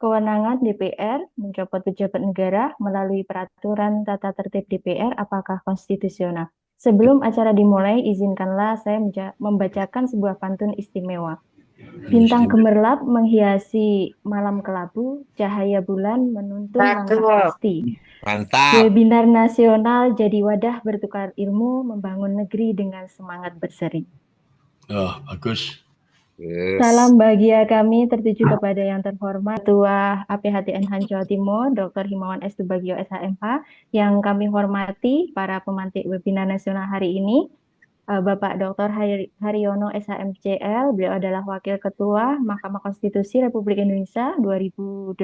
kewenangan DPR mencopot pejabat negara melalui peraturan tata tertib DPR apakah konstitusional? Sebelum acara dimulai, izinkanlah saya membacakan sebuah pantun istimewa. Bintang gemerlap menghiasi malam kelabu, cahaya bulan menuntun langkah pasti. Mantap. Webinar nasional jadi wadah bertukar ilmu, membangun negeri dengan semangat berseri. Oh, bagus. Yes. Salam bahagia kami tertuju kepada yang terhormat Ketua APHTN Jawa Timur, Dr. Himawan S. Subagio SHMH, yang kami hormati para pemantik webinar nasional hari ini, Bapak Dr. Haryono SHMCL, beliau adalah Wakil Ketua Mahkamah Konstitusi Republik Indonesia 2008,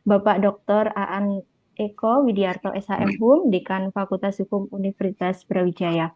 Bapak Dr. Aan Eko Widiarto SHM Hum, Dekan Fakultas Hukum Universitas Brawijaya.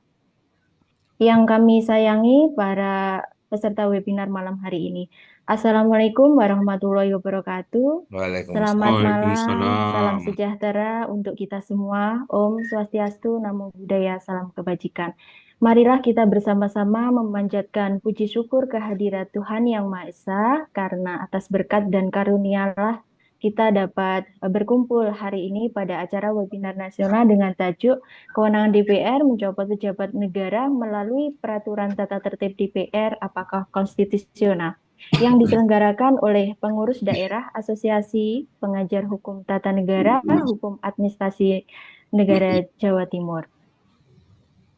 Yang kami sayangi para peserta webinar malam hari ini. Assalamualaikum warahmatullahi wabarakatuh. Waalaikumsalam. Selamat malam, Waalaikumsalam. salam sejahtera untuk kita semua. Om Swastiastu, Namo Buddhaya, salam kebajikan. Marilah kita bersama-sama memanjatkan puji syukur kehadirat Tuhan Yang Maha Esa, karena atas berkat dan karunialah kita dapat berkumpul hari ini pada acara webinar nasional dengan tajuk Kewenangan DPR mencopot pejabat negara melalui peraturan tata tertib DPR apakah konstitusional, yang diselenggarakan oleh pengurus daerah Asosiasi Pengajar Hukum Tata Negara, Hukum Administrasi Negara Jawa Timur.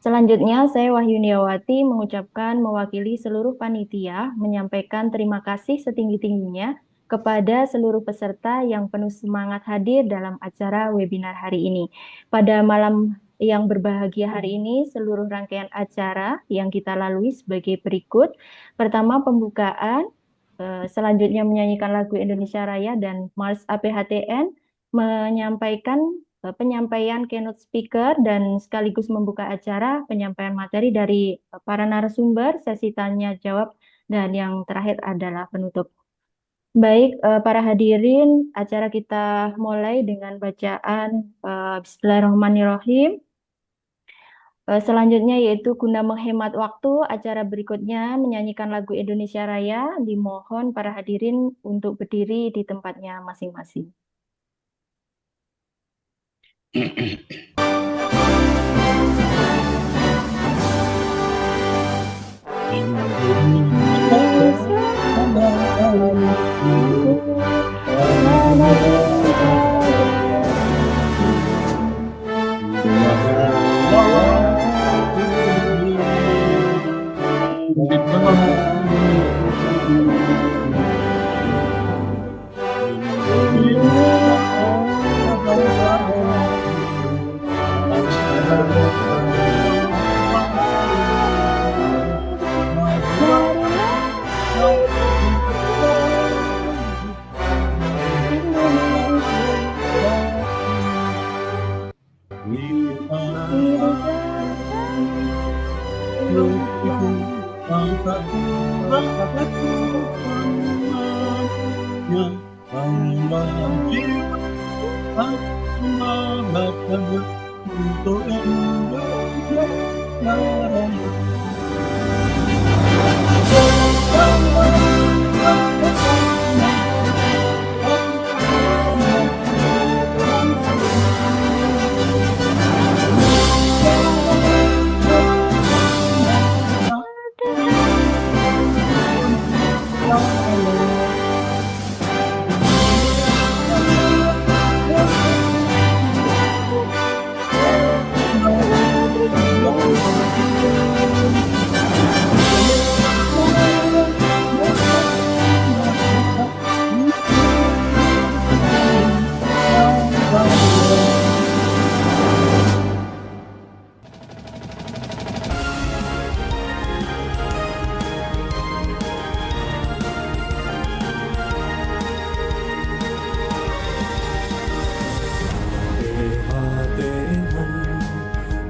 Selanjutnya, saya Wahyuniawati mengucapkan mewakili seluruh panitia menyampaikan terima kasih setinggi-tingginya kepada seluruh peserta yang penuh semangat hadir dalam acara webinar hari ini. Pada malam yang berbahagia hari ini, seluruh rangkaian acara yang kita lalui sebagai berikut. Pertama, pembukaan, selanjutnya menyanyikan lagu Indonesia Raya dan Mars APHTN, menyampaikan penyampaian keynote speaker dan sekaligus membuka acara penyampaian materi dari para narasumber, sesi tanya jawab, dan yang terakhir adalah penutup. Baik, para hadirin, acara kita mulai dengan bacaan Bismillahirrahmanirrahim. Selanjutnya yaitu guna menghemat waktu, acara berikutnya menyanyikan lagu Indonesia Raya. Dimohon para hadirin untuk berdiri di tempatnya masing-masing.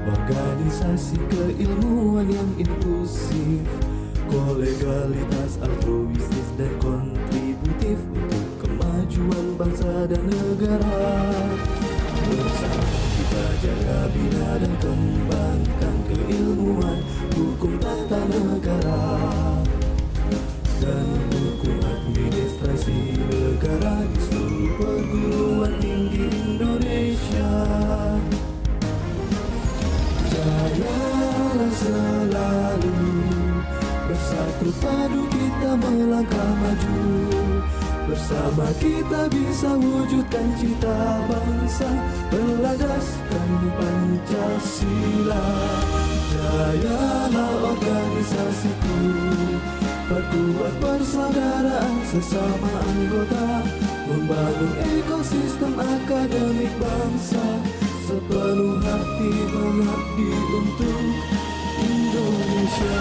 Organisasi keilmuan yang inklusif, kolegalitas altruistis dan kontributif untuk kemajuan bangsa dan negara. Bersama kita jaga, bina dan kembangkan keilmuan hukum tata negara dan hukum administrasi negara. Bersatu padu kita melangkah maju. Bersama kita bisa wujudkan cita bangsa berlandaskan Pancasila. Jayalah organisasiku, perkuat persaudaraan sesama anggota, membangun ekosistem akademik bangsa, sepenuh hati mengabdi untuk Indonesia.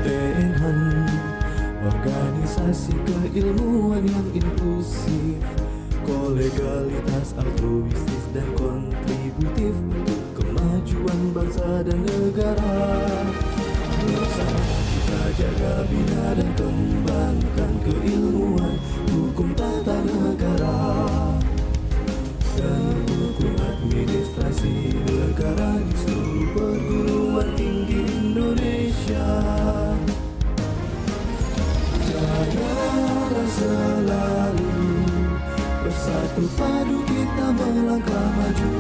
APHTNhan, organisasi keilmuan yang inklusif, kolegalitas altruistis dan kontributif untuk kemajuan bangsa dan negara. Bersama kita jaga, bina dan kembangkan keilmuan hukum tata negara dan hukum administrasi negara di seluruh perguruan tinggi Indonesia. Jayalah selalu, bersatu padu kita melangkah maju.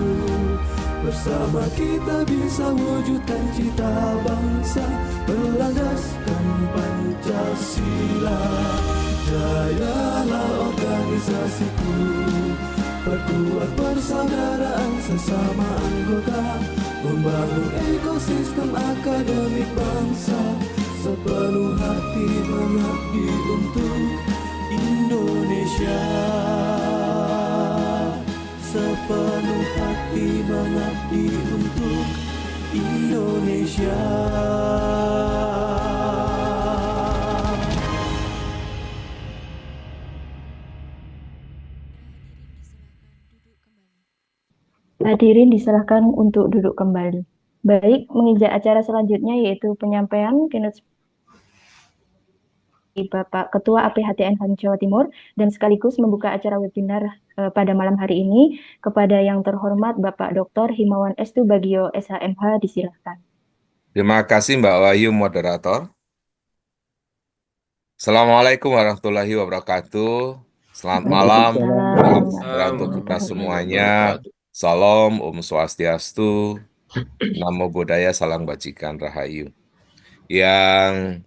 Bersama kita bisa wujudkan cita bangsa berlandaskan Pancasila. Jayalah organisasiku, perkuat persaudaraan sesama anggota, membangun ekosistem akademik bangsa, sepenuh hati mengabdi untuk Indonesia. Sepenuh hati mengabdi untuk Indonesia. Hadirin diserahkan untuk duduk kembali. Baik, menginjak acara selanjutnya yaitu penyampaian keynote Bapak Ketua APHTNhan Jawa Timur dan sekaligus membuka acara webinar pada malam hari ini. Kepada yang terhormat Bapak Dr. Himawan Estu Bagio SHMH, disilahkan. Terima kasih Mbak Wahyu, moderator. Assalamualaikum warahmatullahi wabarakatuh. Selamat malam, salam sejahtera untuk kita semuanya. Salam, Om Swastiastu, Namo Buddhaya, Salam Bajikan, Rahayu. Yang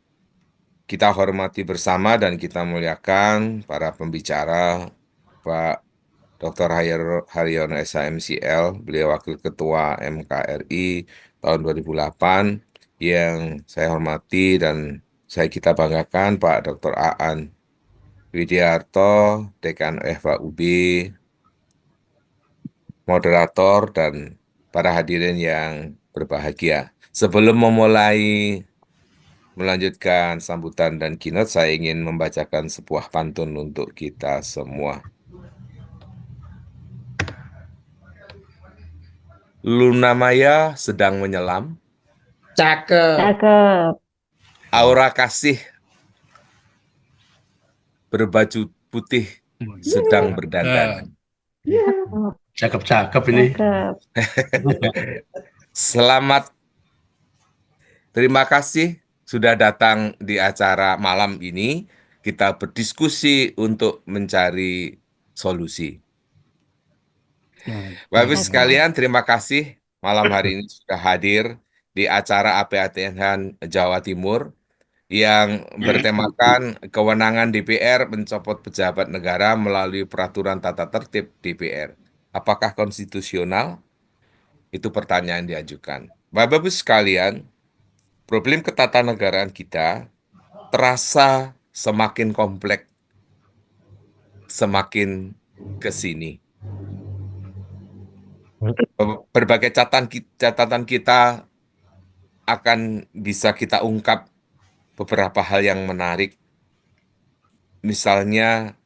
kita hormati bersama dan kita muliakan para pembicara, Pak Dr. Haryono SHMCL, beliau Wakil Ketua MKRI tahun 2008, yang saya hormati dan kita banggakan Pak Dr. Aan Widiarto, Dekan FHUB, moderator, dan para hadirin yang berbahagia. Sebelum melanjutkan sambutan dan keynote, saya ingin membacakan sebuah pantun untuk kita semua. Luna Maya sedang menyelam, Cakep. aura kasih berbaju putih sedang berdandan. Cakep-cakep ini. Cakep. Selamat, terima kasih sudah datang di acara malam ini. Kita berdiskusi untuk mencari solusi. Bapak Ibu sekalian, terima kasih malam hari ini sudah hadir di acara APHTNhan Jawa Timur yang bertemakan kewenangan DPR mencopot pejabat negara melalui peraturan tata tertib DPR. Apakah konstitusional? Itu pertanyaan diajukan. Bapak Ibu sekalian, problem ketatanegaraan kita terasa semakin kompleks, semakin ke sini. Berbagai catatan kita akan bisa kita ungkap beberapa hal yang menarik. Misalnya,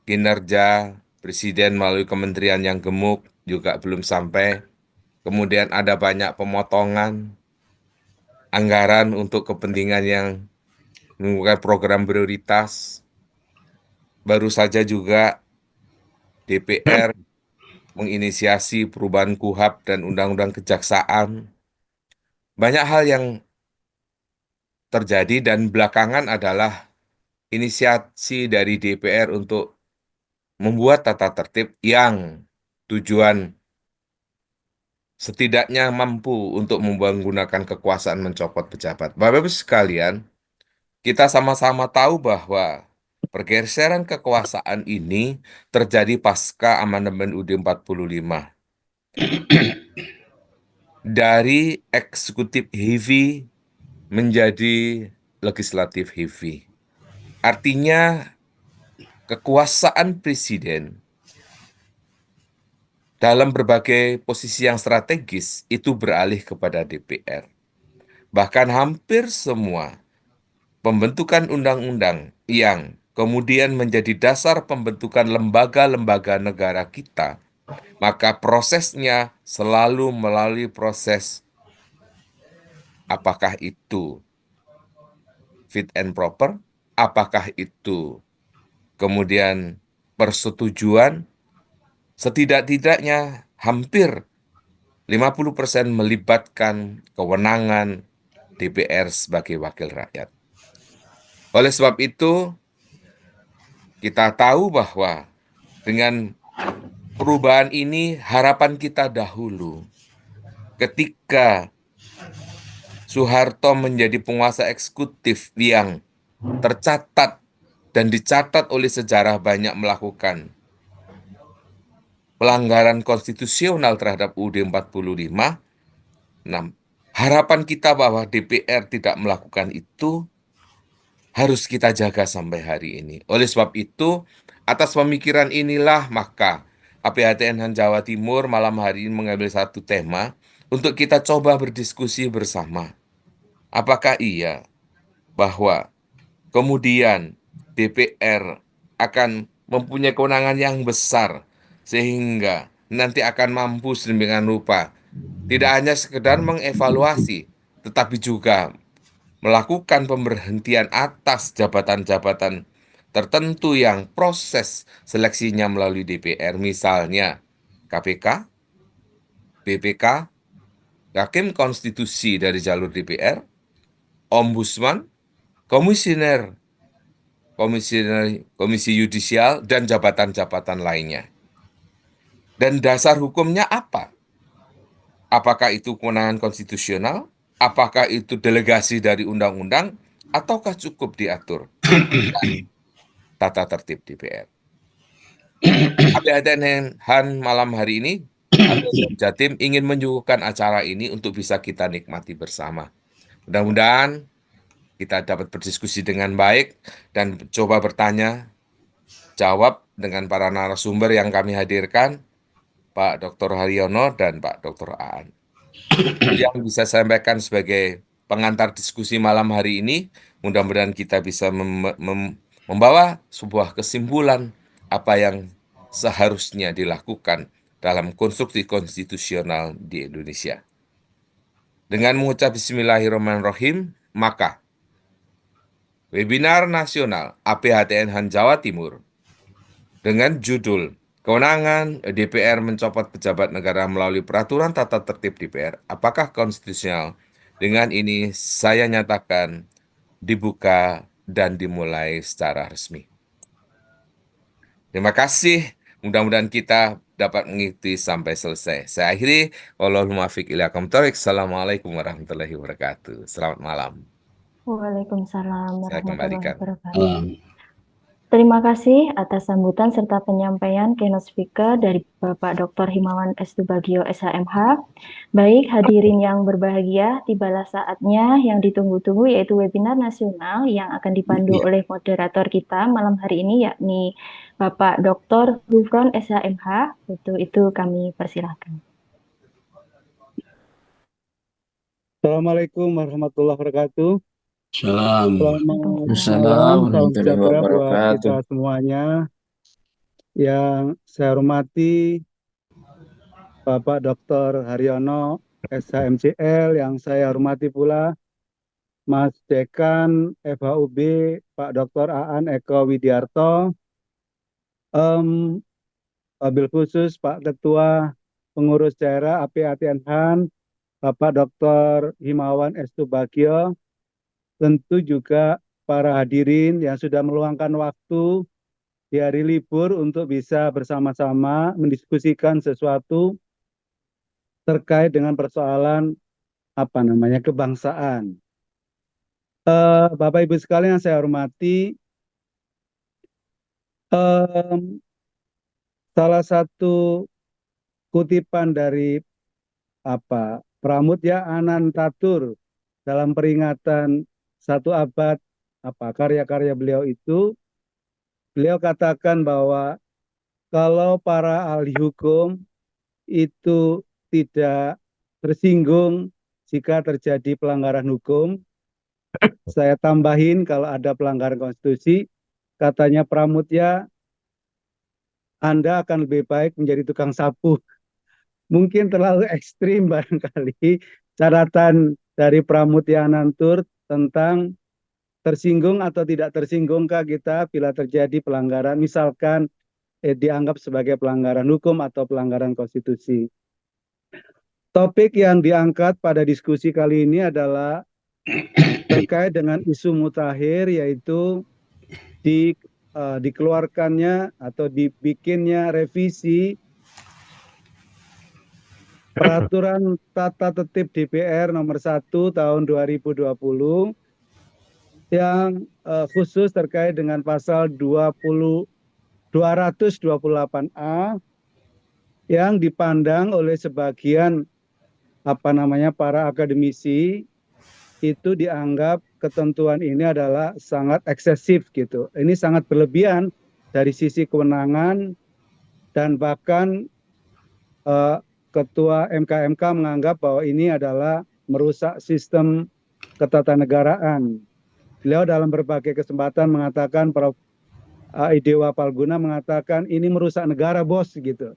kinerja Presiden melalui kementerian yang gemuk juga belum sampai. Kemudian ada banyak pemotongan anggaran untuk kepentingan yang menggunakan program prioritas. Baru saja juga DPR menginisiasi perubahan KUHP dan Undang-Undang Kejaksaan. Banyak hal yang terjadi dan belakangan adalah inisiasi dari DPR untuk membuat tata tertib yang tujuan setidaknya mampu untuk menggunakan kekuasaan mencopot pejabat. Bapak-Ibu sekalian, kita sama-sama tahu bahwa pergeseran kekuasaan ini terjadi pasca amandemen UUD 45. Dari eksekutif heavy menjadi legislatif heavy. Artinya kekuasaan presiden dalam berbagai posisi yang strategis itu beralih kepada DPR. Bahkan hampir semua pembentukan undang-undang yang kemudian menjadi dasar pembentukan lembaga-lembaga negara kita, maka prosesnya selalu melalui proses apakah itu fit and proper, apakah itu kemudian persetujuan, setidak-tidaknya hampir 50% melibatkan kewenangan DPR sebagai wakil rakyat. Oleh sebab itu, kita tahu bahwa dengan perubahan ini harapan kita dahulu ketika Soeharto menjadi penguasa eksekutif yang tercatat dan dicatat oleh sejarah banyak melakukan pelanggaran konstitusional terhadap UUD 45. Nah, harapan kita bahwa DPR tidak melakukan itu harus kita jaga sampai hari ini. Oleh sebab itu, atas pemikiran inilah maka APHTNH Jawa Timur malam hari ini mengambil satu tema untuk kita coba berdiskusi bersama. Apakah iya bahwa kemudian DPR akan mempunyai kewenangan yang besar sehingga nanti akan mampu sedemikian rupa tidak hanya sekedar mengevaluasi, tetapi juga melakukan pemberhentian atas jabatan-jabatan tertentu yang proses seleksinya melalui DPR, misalnya KPK, BPK, Hakim Konstitusi dari jalur DPR, Ombudsman, Komisioner Komisi Yudisial, dan jabatan-jabatan lainnya. Dan dasar hukumnya apa? Apakah itu kewenangan konstitusional? Apakah itu delegasi dari undang-undang? Ataukah cukup diatur tata tertib DPR? APHTNH malam hari ini, APHTN Jatim ingin menyuguhkan acara ini untuk bisa kita nikmati bersama. Mudah-mudahan kita dapat berdiskusi dengan baik dan coba bertanya, jawab dengan para narasumber yang kami hadirkan, Pak Dr. Haryono dan Pak Dr. Aan. Yang bisa saya sampaikan sebagai pengantar diskusi malam hari ini, mudah-mudahan kita bisa membawa sebuah kesimpulan apa yang seharusnya dilakukan dalam konstruksi konstitusional di Indonesia. Dengan mengucap Bismillahirrahmanirrahim, maka webinar nasional APHTNH Jawa Timur dengan judul Kewenangan DPR mencopot pejabat negara melalui peraturan tata tertib DPR, apakah konstitusional? Dengan ini saya nyatakan dibuka dan dimulai secara resmi. Terima kasih, mudah-mudahan kita dapat mengikuti sampai selesai. Saya akhiri, wallahul muwaffiq ila aqwamit thoriq. Assalamualaikum warahmatullahi wabarakatuh. Selamat malam. Waalaikumsalam Saya warahmatullahi kembalikan. wabarakatuh. Terima kasih atas sambutan serta penyampaian keynote speaker dari Bapak Dr. Himawan S. Subagio, SHMH. Baik, hadirin yang berbahagia, tibalah saatnya yang ditunggu-tunggu yaitu webinar nasional yang akan dipandu oleh moderator kita malam hari ini, yakni Bapak Dr. Gufron, SHMH. Untuk itu kami persilahkan. Assalamualaikum warahmatullahi wabarakatuh. Salam. Selamat malam, salam sejahtera buat kita semuanya. Yang saya hormati Bapak Dr. Haryono, SHMCL, yang saya hormati pula Mas Dekan FHUB, Pak Dr. Aan Eko Widiarto, wabil khusus Pak Ketua Pengurus Daerah APHTNH, Bapak Dr. Himawan S. Subagio, tentu juga para hadirin yang sudah meluangkan waktu di hari libur untuk bisa bersama-sama mendiskusikan sesuatu terkait dengan persoalan kebangsaan. Bapak Ibu sekalian yang saya hormati, salah satu kutipan dari Pramudya Anantatur dalam peringatan 1 abad karya-karya beliau itu, beliau katakan bahwa kalau para ahli hukum itu tidak tersinggung jika terjadi pelanggaran hukum, saya tambahin kalau ada pelanggaran konstitusi, katanya Pramudya, Anda akan lebih baik menjadi tukang sapu. Mungkin terlalu ekstrim barangkali catatan dari Pramudya Anantatur tentang tersinggung atau tidak tersinggunggah kita bila terjadi pelanggaran, misalkan dianggap sebagai pelanggaran hukum atau pelanggaran konstitusi. Topik yang diangkat pada diskusi kali ini adalah terkait dengan isu mutakhir, yaitu dikeluarkannya atau dibikinnya revisi Peraturan Tata Tertib DPR nomor 1 tahun 2020 yang khusus terkait dengan pasal 228A yang dipandang oleh sebagian para akademisi itu dianggap ketentuan ini adalah sangat eksesif gitu. Ini sangat berlebihan dari sisi kewenangan, dan bahkan Ketua MK menganggap bahwa ini adalah merusak sistem ketatanegaraan. Beliau dalam berbagai kesempatan mengatakan, Prof. Idewa Palguna mengatakan ini merusak negara bos gitu.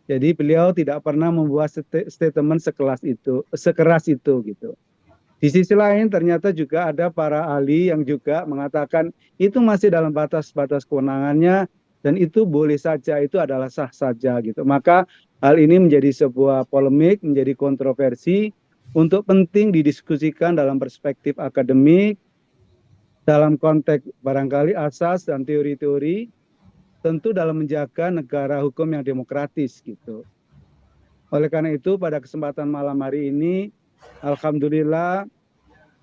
Jadi beliau tidak pernah membuat statement sekeras itu gitu. Di sisi lain ternyata juga ada para ahli yang juga mengatakan itu masih dalam batas-batas kewenangannya dan itu boleh saja, itu adalah sah saja gitu. Maka hal ini menjadi sebuah polemik, menjadi kontroversi untuk penting didiskusikan dalam perspektif akademik, dalam konteks barangkali asas dan teori-teori, tentu dalam menjaga negara hukum yang demokratis gitu. Oleh karena itu pada kesempatan malam hari ini, alhamdulillah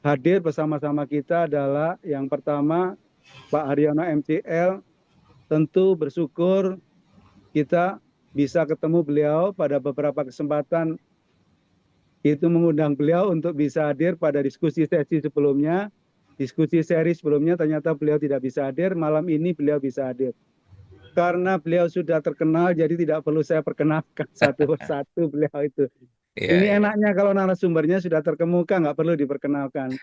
hadir bersama-sama kita adalah yang pertama Pak Haryono MCL. Tentu bersyukur kita bisa ketemu beliau pada beberapa kesempatan, itu mengundang beliau untuk bisa hadir pada diskusi sesi sebelumnya. Diskusi seri sebelumnya ternyata beliau tidak bisa hadir, malam ini beliau bisa hadir. Karena beliau sudah terkenal, jadi tidak perlu saya perkenalkan satu persatu beliau itu. Ini enaknya kalau narasumbernya sudah terkemuka, nggak perlu diperkenalkan.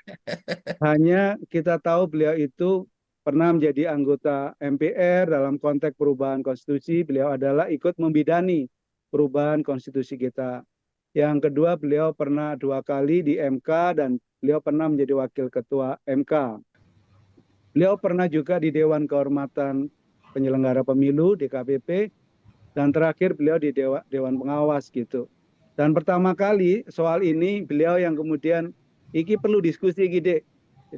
Hanya kita tahu beliau itu pernah menjadi anggota MPR dalam konteks perubahan konstitusi. Beliau adalah ikut membidani perubahan konstitusi kita. Yang kedua, beliau pernah 2 kali di MK dan beliau pernah menjadi wakil ketua MK. Beliau pernah juga di Dewan Kehormatan Penyelenggara Pemilu DKPP, dan terakhir beliau di Dewan Pengawas gitu. Dan pertama kali soal ini beliau yang kemudian iki perlu diskusi gede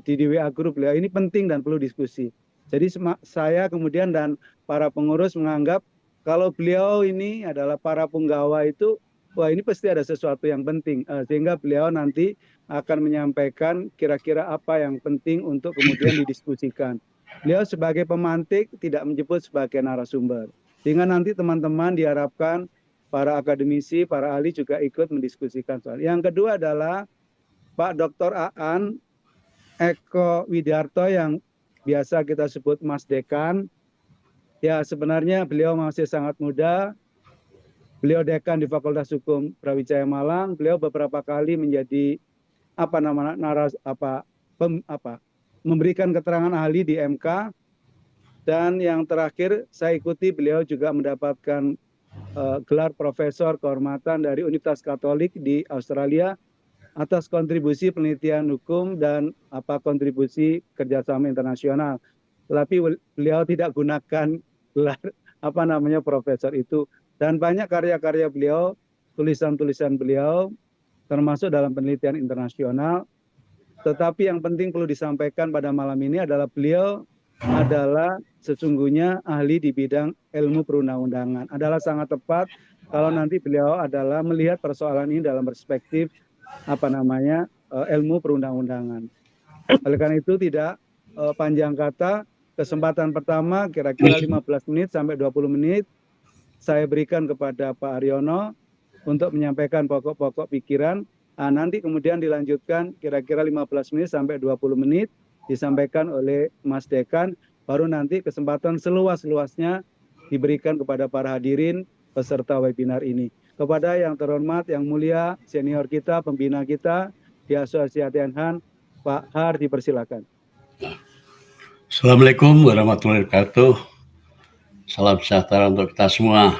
di WA Group beliau, ini penting dan perlu diskusi. Jadi saya kemudian dan para pengurus menganggap kalau beliau ini adalah para penggawa itu, wah ini pasti ada sesuatu yang penting, sehingga beliau nanti akan menyampaikan kira-kira apa yang penting untuk kemudian didiskusikan. Beliau sebagai pemantik, tidak menyebut sebagai narasumber. Sehingga nanti teman-teman diharapkan para akademisi, para ahli juga ikut mendiskusikan soal. Yang kedua adalah Pak Dr. Aan Eko Widarto yang biasa kita sebut Mas Dekan. Ya sebenarnya beliau masih sangat muda. Beliau dekan di Fakultas Hukum Brawijaya Malang. Beliau beberapa kali menjadi memberikan keterangan ahli di MK. Dan yang terakhir saya ikuti beliau juga mendapatkan gelar profesor kehormatan dari Universitas Katolik di Australia atas kontribusi penelitian hukum dan kontribusi kerjasama internasional. Tapi beliau tidak gunakan gelar profesor itu. Dan banyak karya-karya beliau, tulisan-tulisan beliau, termasuk dalam penelitian internasional. Tetapi yang penting perlu disampaikan pada malam ini adalah beliau adalah sesungguhnya ahli di bidang ilmu perundang-undangan. Adalah sangat tepat kalau nanti beliau adalah melihat persoalan ini dalam perspektif ilmu perundang-undangan. Oleh karena itu tidak panjang kata, kesempatan pertama kira-kira 15 menit sampai 20 menit saya berikan kepada Pak Haryono untuk menyampaikan pokok-pokok pikiran. Nanti kemudian dilanjutkan kira-kira 15 menit sampai 20 menit disampaikan oleh Mas Dekan, baru nanti kesempatan seluas-luasnya diberikan kepada para hadirin peserta webinar ini. Kepada yang terhormat, yang mulia, senior kita, pembina kita di Asosiasi ATNHAN, Pak Har, dipersilakan. Assalamualaikum warahmatullahi wabarakatuh. Salam sejahtera untuk kita semua.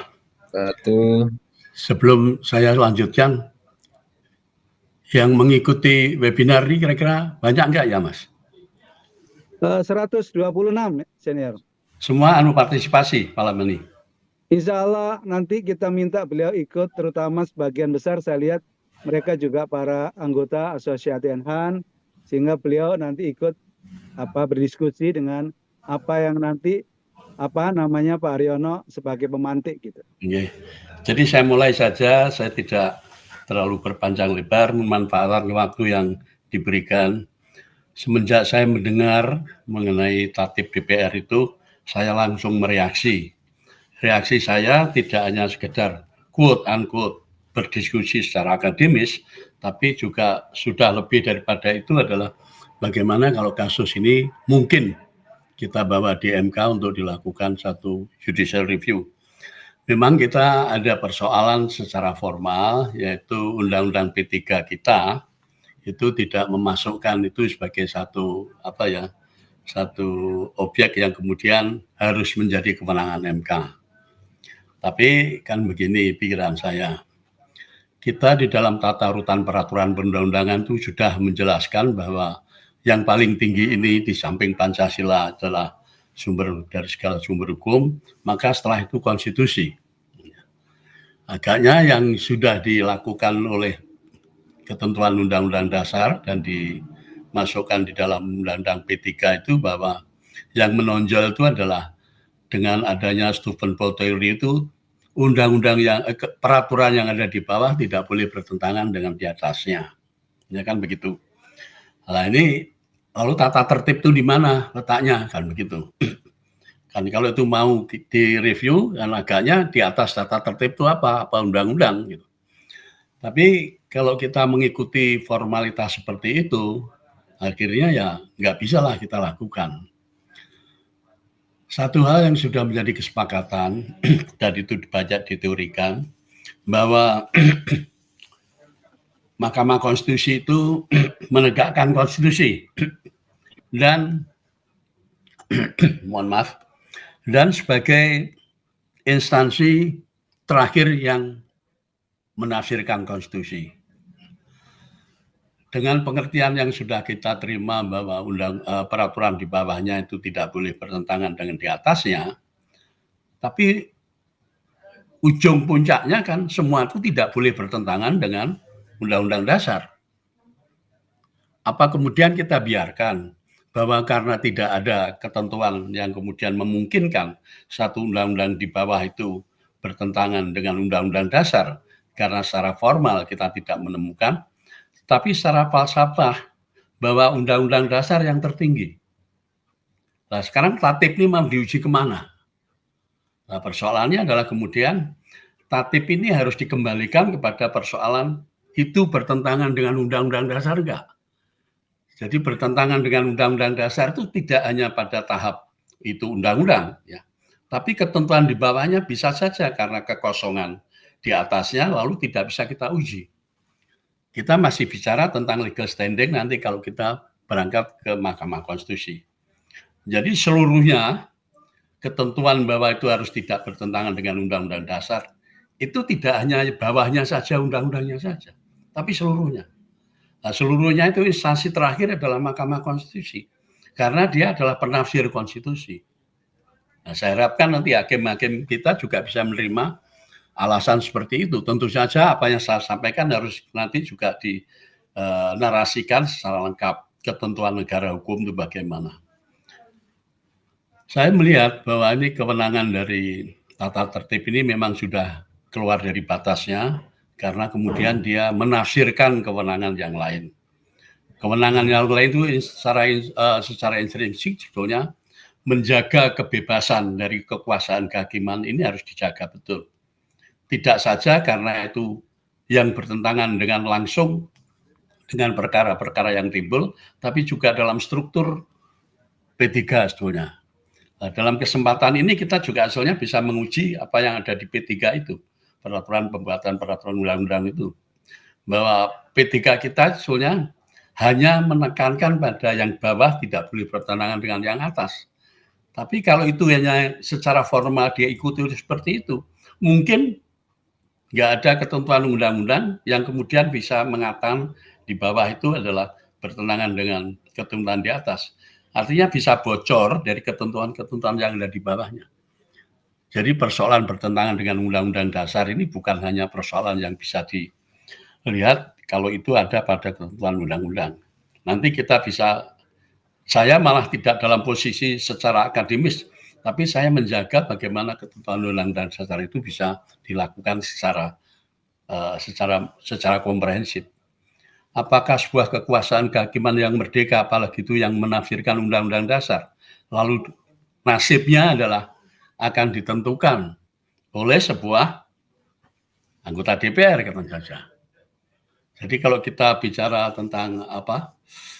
Sebelum saya lanjutkan, yang mengikuti webinar ini kira-kira banyak enggak ya, Mas? 126, senior. Semua partisipasi malam ini. Insya Allah nanti kita minta beliau ikut, terutama sebagian besar saya lihat mereka juga para anggota Asosiasi ATNHAN, sehingga beliau nanti ikut berdiskusi dengan apa yang nanti Pak Haryono sebagai pemantik gitu. Okay. Jadi saya mulai saja, saya tidak terlalu berpanjang lebar, memanfaatkan waktu yang diberikan. Semenjak saya mendengar mengenai tatip DPR itu, saya langsung mereaksi. Reaksi saya tidak hanya sekedar quote-unquote berdiskusi secara akademis, tapi juga sudah lebih daripada itu adalah bagaimana kalau kasus ini mungkin kita bawa di MK untuk dilakukan satu judicial review. Memang kita ada persoalan secara formal, yaitu Undang-Undang P3 kita itu tidak memasukkan itu sebagai satu objek yang kemudian harus menjadi kewenangan MK. Tapi kan begini pikiran saya, kita di dalam tata urutan peraturan perundang-undangan itu sudah menjelaskan bahwa yang paling tinggi ini di samping Pancasila adalah sumber dari segala sumber hukum, maka setelah itu konstitusi. Agaknya yang sudah dilakukan oleh ketentuan Undang-Undang Dasar dan dimasukkan di dalam Undang-Undang P3 itu bahwa yang menonjol itu adalah dengan adanya Steuvenveld Theory itu undang-undang yang peraturan yang ada di bawah tidak boleh bertentangan dengan di atasnya. Ya kan begitu. Nah ini lalu tata tertib itu di mana letaknya kan begitu. Kan kalau itu mau direview kan agaknya di atas tata tertib itu apa undang-undang gitu. Tapi kalau kita mengikuti formalitas seperti itu, akhirnya ya nggak bisa lah kita lakukan. Satu hal yang sudah menjadi kesepakatan, dan itu banyak diteorikan, bahwa Mahkamah Konstitusi itu menegakkan konstitusi. Dan, mohon maaf, dan sebagai instansi terakhir yang menafsirkan konstitusi. Dengan pengertian yang sudah kita terima bahwa peraturan di bawahnya itu tidak boleh bertentangan dengan di atasnya, tapi ujung puncaknya kan semua itu tidak boleh bertentangan dengan Undang-Undang Dasar. Apa kemudian kita biarkan bahwa karena tidak ada ketentuan yang kemudian memungkinkan satu undang-undang di bawah itu bertentangan dengan Undang-Undang Dasar, karena secara formal kita tidak menemukan, tapi secara falsafah bahwa Undang-Undang Dasar yang tertinggi. Nah sekarang tatip ini mau diuji kemana? Nah persoalannya adalah kemudian tatip ini harus dikembalikan kepada persoalan itu bertentangan dengan Undang-Undang Dasar enggak? Jadi bertentangan dengan Undang-Undang Dasar itu tidak hanya pada tahap itu undang-undang, ya, tapi ketentuan di bawahnya bisa saja karena kekosongan di atasnya lalu tidak bisa kita uji. Kita masih bicara tentang legal standing nanti kalau kita berangkat ke Mahkamah Konstitusi. Jadi seluruhnya ketentuan bahwa itu harus tidak bertentangan dengan Undang-Undang Dasar itu tidak hanya bawahnya saja, undang-undangnya saja, tapi seluruhnya. Nah, seluruhnya itu instansi terakhir adalah Mahkamah Konstitusi karena dia adalah penafsir konstitusi. Nah, saya harapkan nanti hakim-hakim kita juga bisa menerima alasan seperti itu. Tentu saja apa yang saya sampaikan harus nanti juga dinarasikan secara lengkap ketentuan negara hukum itu bagaimana. Saya melihat bahwa ini kewenangan dari tata tertib ini memang sudah keluar dari batasnya karena kemudian dia menafsirkan kewenangan yang lain. Kewenangan yang lain itu secara intrinsik sebetulnya menjaga kebebasan dari kekuasaan kehakiman ini harus dijaga betul. Tidak saja karena itu yang bertentangan dengan langsung dengan perkara-perkara yang timbul, tapi juga dalam struktur P3 sebetulnya. Nah, dalam kesempatan ini kita juga hasilnya bisa menguji apa yang ada di P3 itu, peraturan pembuatan peraturan undang-undang itu. Bahwa P3 kita sebetulnya hanya menekankan pada yang bawah tidak boleh bertentangan dengan yang atas. Tapi kalau itu hanya secara formal dia ikuti seperti itu, mungkin nggak ada ketentuan undang-undang yang kemudian bisa mengatakan di bawah itu adalah bertentangan dengan ketentuan di atas. Artinya bisa bocor dari ketentuan-ketentuan yang ada di bawahnya. Jadi persoalan bertentangan dengan undang-undang dasar ini bukan hanya persoalan yang bisa dilihat kalau itu ada pada ketentuan undang-undang. Nanti kita bisa, saya malah tidak dalam posisi secara akademis, tapi saya menjaga bagaimana ketentuan undang-undang dasar itu bisa dilakukan secara komprehensif. Apakah sebuah kekuasaan kehakiman yang merdeka, apalagi itu yang menafsirkan undang-undang dasar, lalu nasibnya adalah akan ditentukan oleh sebuah anggota DPR, katakan saja. Jadi kalau kita bicara tentang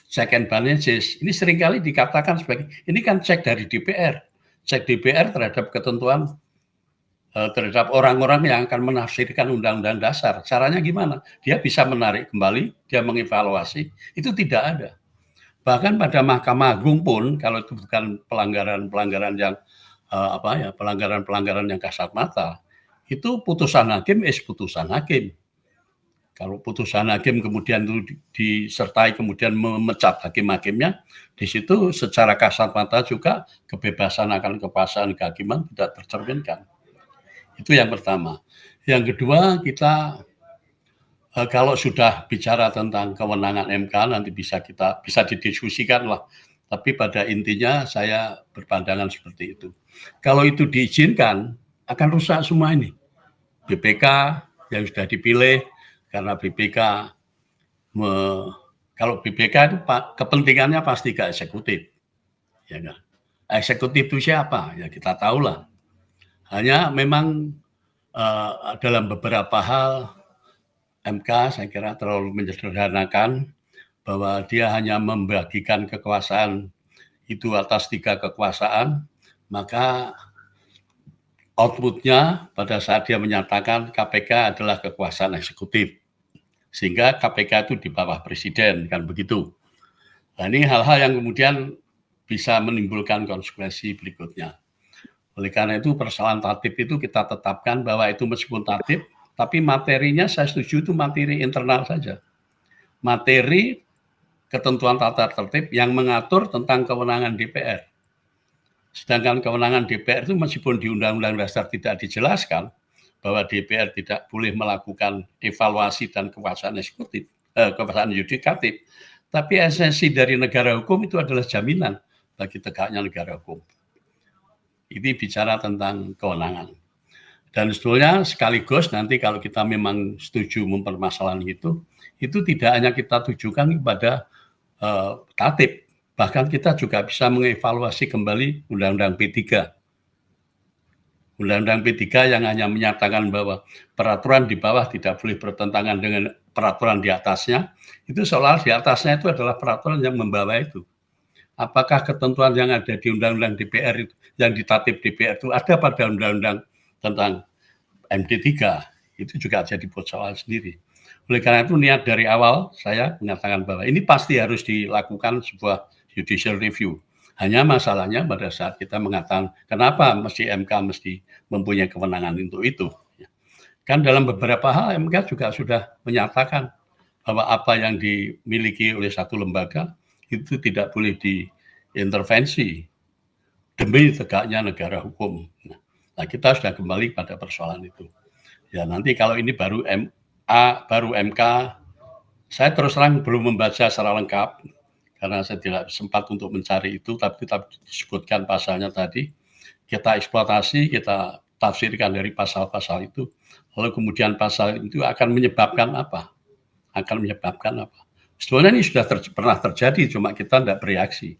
check and balances, ini seringkali dikatakan sebagai ini kan cek dari DPR, cek DPR terhadap ketentuan terhadap orang-orang yang akan menafsirkan undang-undang dasar. Caranya gimana? Dia bisa menarik kembali, dia mengevaluasi, itu tidak ada. Bahkan pada Mahkamah Agung pun kalau itu bukan pelanggaran yang pelanggaran yang kasat mata, itu putusan hakim putusan hakim. Kalau putusan hakim kemudian itu disertai kemudian memecat hakim-hakimnya, di situ secara kasat mata juga kebebasan akan kekuasaan kehakiman tidak tercerminkan. Itu yang pertama. Yang kedua, kita kalau sudah bicara tentang kewenangan MK nanti bisa didiskusikan lah. Tapi pada intinya saya berpandangan seperti itu. Kalau itu diizinkan akan rusak semua ini. BPK yang sudah dipilih karena BPK kalau BPK itu kepentingannya pasti ke eksekutif. Ya kan? Eksekutif itu siapa? Ya kita tahulah. Hanya memang dalam beberapa hal MK saya kira terlalu menyederhanakan bahwa dia hanya membagikan kekuasaan itu atas 3 kekuasaan, maka outputnya pada saat dia menyatakan KPK adalah kekuasaan eksekutif. Sehingga KPK itu di bawah presiden, kan begitu. Nah ini hal-hal yang kemudian bisa menimbulkan konsekuensi berikutnya. Oleh karena itu persoalan tatip itu kita tetapkan bahwa itu meskipun tatip, tapi materinya saya setuju itu materi internal saja. Materi ketentuan tata tertib yang mengatur tentang kewenangan DPR. Sedangkan kewenangan DPR itu meskipun di Undang-Undang Dasar tidak dijelaskan bahwa DPR tidak boleh melakukan evaluasi dan kekuasaan eksekutif, kekuasaan yudikatif, tapi esensi dari negara hukum itu adalah jaminan bagi tegaknya negara hukum. Ini bicara tentang kewenangan. Dan sebetulnya sekaligus nanti kalau kita memang setuju mempermasalahan itu tidak hanya kita tujukan kepada tatip, bahkan kita juga bisa mengevaluasi kembali Undang-Undang P3. Undang-Undang P3 yang hanya menyatakan bahwa peraturan di bawah tidak boleh bertentangan dengan peraturan di atasnya, itu seolah di atasnya itu adalah peraturan yang membawa itu. Apakah ketentuan yang ada di Undang-Undang DPR itu, yang di tatip DPR itu ada pada Undang-Undang tentang MD3, itu juga jadi persoalan sendiri. Oleh karena itu niat dari awal saya mengatakan bahwa ini pasti harus dilakukan sebuah judicial review. Hanya masalahnya pada saat kita mengatakan kenapa MK mesti mempunyai kewenangan untuk itu. Kan dalam beberapa hal MK juga sudah menyatakan bahwa apa yang dimiliki oleh satu lembaga itu tidak boleh diintervensi demi tegaknya negara hukum. Nah, kita sudah kembali pada persoalan itu. Ya nanti kalau ini baru MK, saya terus terang belum membaca secara lengkap karena saya tidak sempat untuk mencari itu, tapi tetap disebutkan pasalnya tadi, kita eksploitasi, kita tafsirkan dari pasal-pasal itu, lalu kemudian pasal itu akan menyebabkan apa? Akan menyebabkan apa? Sebetulnya ini sudah pernah terjadi, cuma kita tidak bereaksi.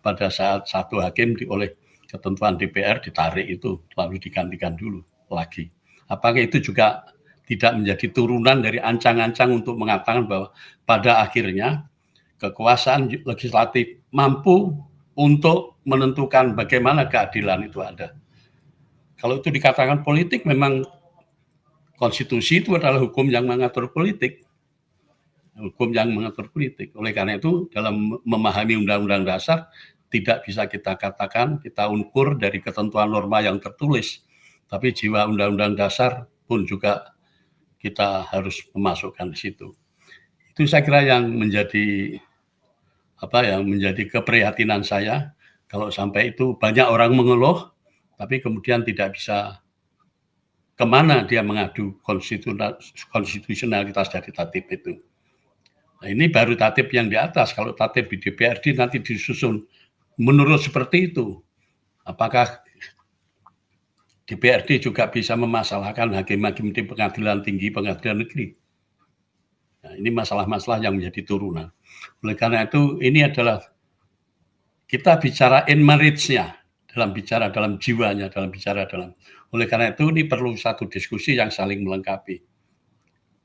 Pada saat satu hakim oleh ketentuan DPR ditarik itu, lalu digantikan dulu lagi. Apakah itu juga tidak menjadi turunan dari ancang-ancang untuk mengatakan bahwa pada akhirnya kekuasaan legislatif mampu untuk menentukan bagaimana keadilan itu ada. Kalau itu dikatakan politik, memang konstitusi itu adalah hukum yang mengatur politik. Hukum yang mengatur politik. Oleh karena itu, dalam memahami Undang-Undang Dasar, tidak bisa kita katakan, kita ukur dari ketentuan norma yang tertulis. Tapi jiwa Undang-Undang Dasar pun juga kita harus memasukkan di situ. Itu saya kira yang menjadi keprihatinan saya, kalau sampai itu banyak orang mengeluh, tapi kemudian tidak bisa kemana dia mengadu konstitusionalitas dari tatib itu. Nah, ini baru tatib yang di atas. Kalau tatib di DPRD nanti disusun menurut seperti itu. Apakah DPRD juga bisa memasalahkan hakim-hakim di pengadilan tinggi, pengadilan negeri? Nah, ini masalah-masalah yang menjadi turunan. Oleh karena itu, ini adalah kita bicara in merit-nya, dalam jiwanya, oleh karena itu ini perlu satu diskusi yang saling melengkapi.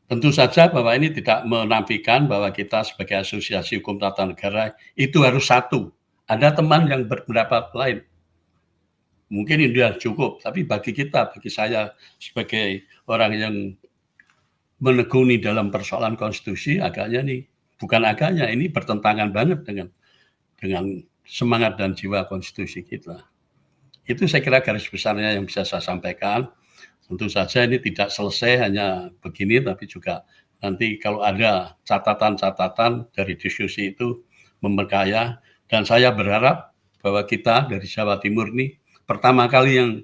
Tentu saja bahwa ini tidak menafikan bahwa kita sebagai Asosiasi Hukum Tata Negara itu harus satu. Ada teman yang berpendapat lain. Mungkin ini sudah cukup, tapi bagi saya sebagai orang yang menekuni dalam persoalan konstitusi, ini bertentangan banget dengan semangat dan jiwa konstitusi kita. Itu saya kira garis besarnya yang bisa saya sampaikan. Tentu saja ini tidak selesai hanya begini, tapi juga nanti kalau ada catatan-catatan dari diskusi itu memperkaya. Dan saya berharap bahwa kita dari Jawa Timur ini pertama kali yang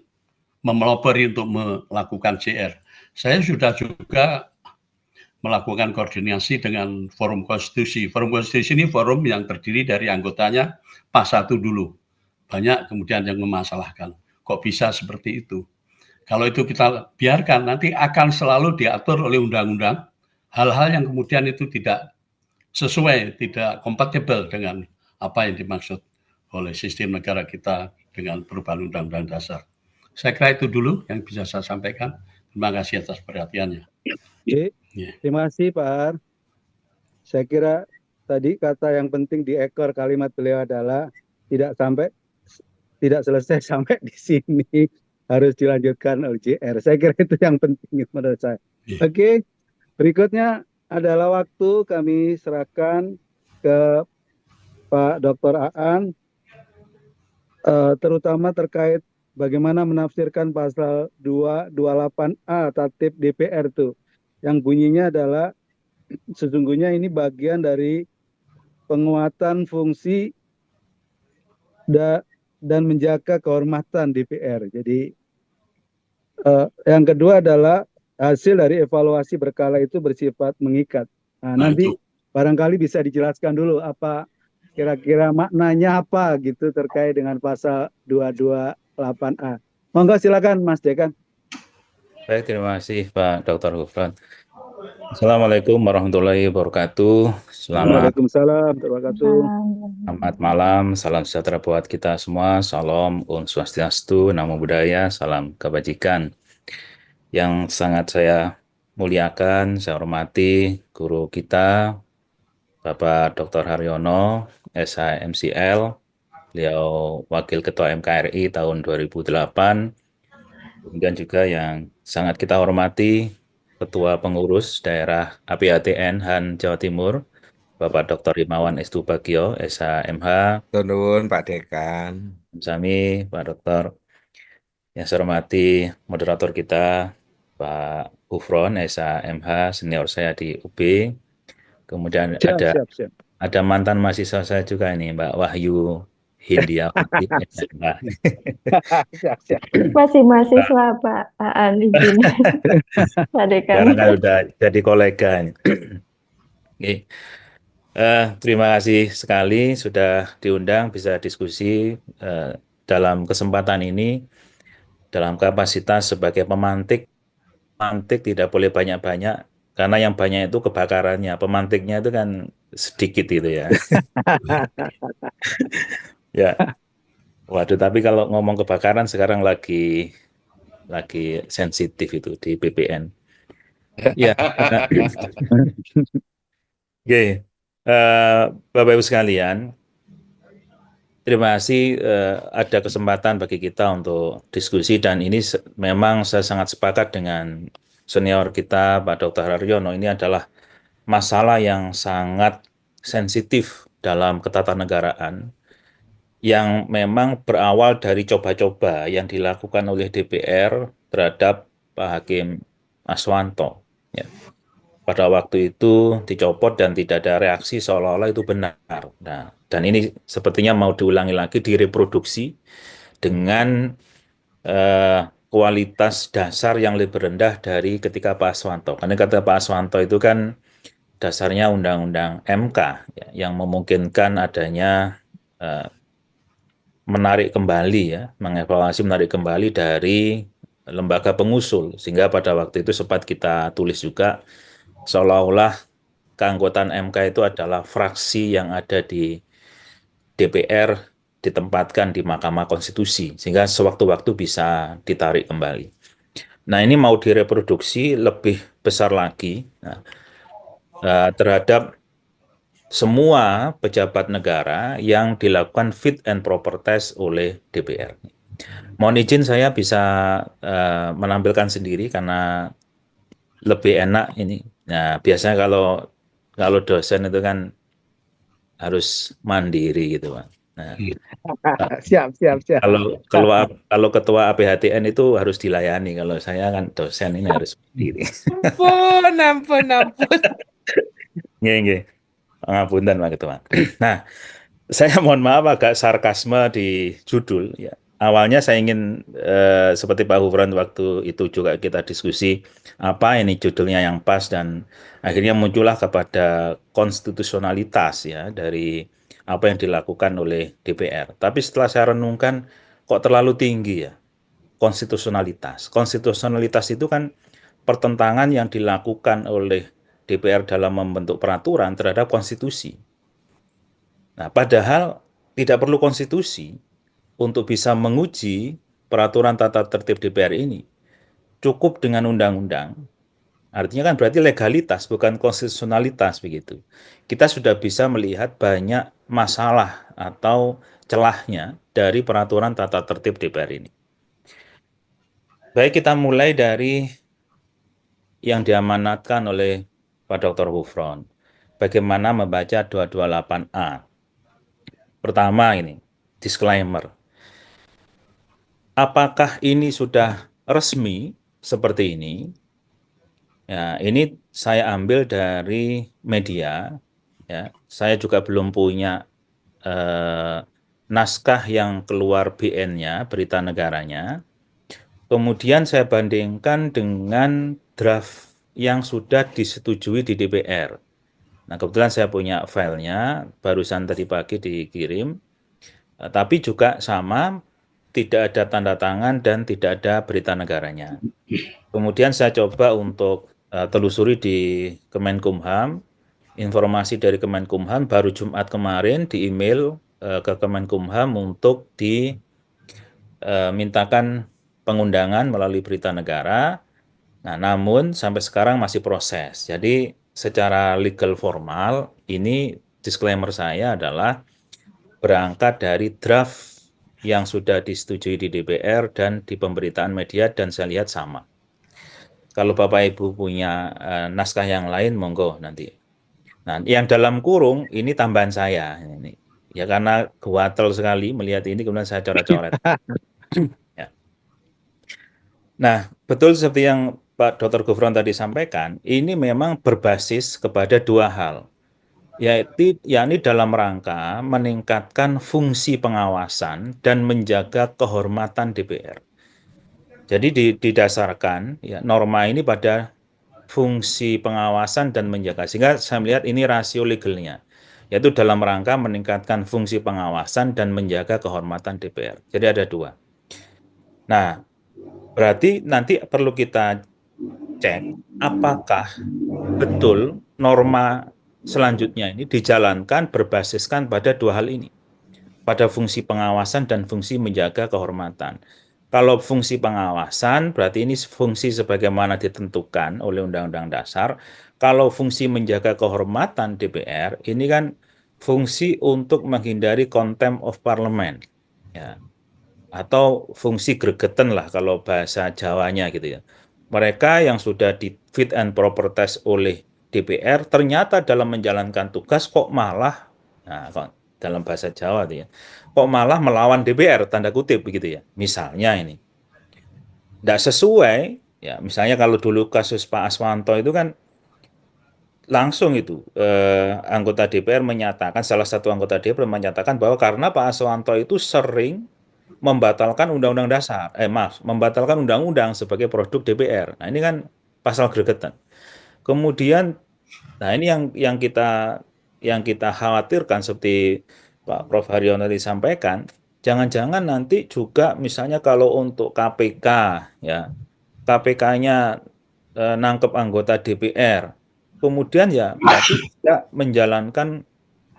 memelopori untuk melakukan CR. Saya sudah juga melakukan koordinasi dengan Forum Konstitusi. Forum Konstitusi ini forum yang terdiri dari anggotanya PAS 1 dulu. Banyak kemudian yang memasalahkan. Kok bisa seperti itu? Kalau itu kita biarkan, nanti akan selalu diatur oleh undang-undang hal-hal yang kemudian itu tidak sesuai, tidak kompatibel dengan apa yang dimaksud oleh sistem negara kita dengan perubahan Undang-Undang Dasar. Saya kira itu dulu yang bisa saya sampaikan. Terima kasih atas perhatiannya. Terima kasih Pak Har. Saya kira tadi kata yang penting di ekor kalimat beliau adalah tidak selesai sampai di sini, harus dilanjutkan LJR. Saya kira itu yang penting menurut saya. Oke, berikutnya adalah waktu kami serahkan ke Pak Dr. Aan, terutama terkait bagaimana menafsirkan pasal 228A Tatib DPR itu, yang bunyinya adalah sesungguhnya ini bagian dari penguatan fungsi dan menjaga kehormatan DPR. Jadi yang kedua adalah hasil dari evaluasi berkala itu bersifat mengikat. Nah, nanti barangkali bisa dijelaskan dulu apa kira-kira maknanya apa gitu terkait dengan pasal 228A. Monggo silakan Mas Dekan. Baik, terima kasih Pak Dr. Gufron. Assalamualaikum warahmatullahi wabarakatuh. Waalaikumsalam warahmatullahi wabarakatuh. Selamat malam, salam sejahtera buat kita semua. Salam Om Swastiastu, Namo Buddhaya, salam kebajikan. Yang sangat saya muliakan, saya hormati guru kita, Bapak Dr. Haryono, SHMCL, beliau Wakil Ketua MKRI tahun 2008. Kemudian juga yang sangat kita hormati, Ketua Pengurus Daerah APATN Han Jawa Timur, Bapak Dr. Himawan Estubagio, SHMH. Turun Pak Dekan. Sami, Pak Dokter. Yang saya hormati moderator kita, Pak Gufron, SHMH, senior saya di UB. Kemudian ada mantan mahasiswa saya juga ini, Mbak Wahyu Hindia. Masih mahasiswa Pak Aan izin. Pak Dekan. Sekarang kan udah jadi kolega. Oke. Terima kasih sekali sudah diundang bisa diskusi dalam kesempatan ini dalam kapasitas sebagai pemantik. Pemantik tidak boleh banyak-banyak karena yang banyak itu kebakarannya. Pemantiknya itu kan sedikit itu ya. Ya, waduh. Tapi kalau ngomong kebakaran sekarang lagi sensitif itu di BPN. Ya, oke. Bapak Ibu sekalian, terima kasih ada kesempatan bagi kita untuk diskusi dan ini memang saya sangat sepakat dengan senior kita Pak Dr. Haryono. Ini adalah masalah yang sangat sensitif dalam ketatanegaraan yang memang berawal dari coba-coba yang dilakukan oleh DPR terhadap Pak Hakim Aswanto. Ya. Pada waktu itu dicopot dan tidak ada reaksi seolah-olah itu benar. Nah, dan ini sepertinya mau diulangi lagi, direproduksi dengan kualitas dasar yang lebih rendah dari ketika Pak Aswanto. Karena kata Pak Aswanto itu kan dasarnya Undang-Undang MK ya, yang memungkinkan adanya menarik kembali ya, mengevaluasi menarik kembali dari lembaga pengusul. Sehingga pada waktu itu sempat kita tulis juga seolah-olah keanggotaan MK itu adalah fraksi yang ada di DPR ditempatkan di Mahkamah Konstitusi sehingga sewaktu-waktu bisa ditarik kembali. Nah, ini mau direproduksi lebih besar lagi terhadap semua pejabat negara yang dilakukan fit and proper test oleh DPR. Mohon izin saya bisa menampilkan sendiri karena lebih enak ini. Nah, biasanya kalau dosen itu kan harus mandiri gitu, Pak. Nah, Siap. kalau ketua APHTN itu harus dilayani. Kalau saya kan dosen ini harus mandiri. Ampun. Nggih. Ngapunten Pak Ketua. Nah, saya mohon maaf agak sarkasme di judul ya. Awalnya saya ingin seperti Pak Hufran waktu itu juga kita diskusi apa ini judulnya yang pas dan akhirnya muncullah kepada konstitusionalitas ya dari apa yang dilakukan oleh DPR. Tapi setelah saya renungkan kok terlalu tinggi ya konstitusionalitas. Konstitusionalitas itu kan pertentangan yang dilakukan oleh DPR dalam membentuk peraturan terhadap konstitusi. Nah, padahal tidak perlu konstitusi untuk bisa menguji peraturan tata tertib DPR ini. Cukup dengan undang-undang. Artinya kan berarti legalitas, bukan konstitusionalitas begitu. Kita sudah bisa melihat banyak masalah atau celahnya dari peraturan tata tertib DPR ini. Baik, kita mulai dari yang diamanatkan oleh Pak Dr. Hufron. Bagaimana membaca 228A. Pertama ini, disclaimer. Apakah ini sudah resmi seperti ini? Ya, ini saya ambil dari media. Ya, saya juga belum punya naskah yang keluar BN-nya, berita negaranya. Kemudian saya bandingkan dengan draft yang sudah disetujui di DPR. Nah, kebetulan saya punya filenya, barusan tadi pagi dikirim, tapi juga sama, tidak ada tanda tangan dan tidak ada berita negaranya. Kemudian saya coba untuk telusuri di Kemenkumham, informasi dari Kemenkumham baru Jumat kemarin di email ke Kemenkumham untuk dimintakan pengundangan melalui berita negara. Nah, namun sampai sekarang masih proses. Jadi secara legal formal, ini disclaimer saya adalah berangkat dari draft yang sudah disetujui di DPR dan di pemberitaan media dan saya lihat sama. Kalau Bapak Ibu punya naskah yang lain, monggo nanti. Nah, yang dalam kurung ini tambahan saya. Ini. Ya karena gatel sekali melihat ini, kemudian saya coret-coret. Ya. Nah, betul seperti yang Pak Dr. Gufron tadi sampaikan, ini memang berbasis kepada dua hal, yakni dalam rangka meningkatkan fungsi pengawasan dan menjaga kehormatan DPR. Jadi didasarkan ya, norma ini pada fungsi pengawasan dan menjaga, sehingga saya melihat ini rasio legalnya. yaitu dalam rangka meningkatkan fungsi pengawasan dan menjaga kehormatan DPR. Jadi ada 2. Nah, berarti nanti perlu kita cek apakah betul norma selanjutnya ini dijalankan berbasiskan pada 2 hal ini, pada fungsi pengawasan dan fungsi menjaga kehormatan. Kalau fungsi pengawasan berarti ini fungsi sebagaimana ditentukan oleh Undang-Undang Dasar. Kalau fungsi menjaga kehormatan DPR ini kan fungsi untuk menghindari contempt of parliament, ya, atau fungsi gregeten lah kalau bahasa Jawanya gitu ya. Mereka yang sudah di fit and proper test oleh DPR ternyata dalam menjalankan tugas kok malah, nah kok dalam bahasa Jawa tuh ya, kok malah melawan DPR tanda kutip begitu ya. Misalnya ini tidak sesuai ya, misalnya kalau dulu kasus Pak Aswanto itu kan langsung itu anggota DPR menyatakan, salah satu anggota DPR menyatakan bahwa karena Pak Aswanto itu sering membatalkan undang-undang dasar, membatalkan undang-undang sebagai produk DPR. Nah, ini kan pasal gregetan. Kemudian, nah ini yang kita khawatirkan seperti Pak Prof. Haryono tadi sampaikan, jangan-jangan nanti juga misalnya kalau untuk KPK, ya, KPK-nya nangkep anggota DPR, kemudian ya berarti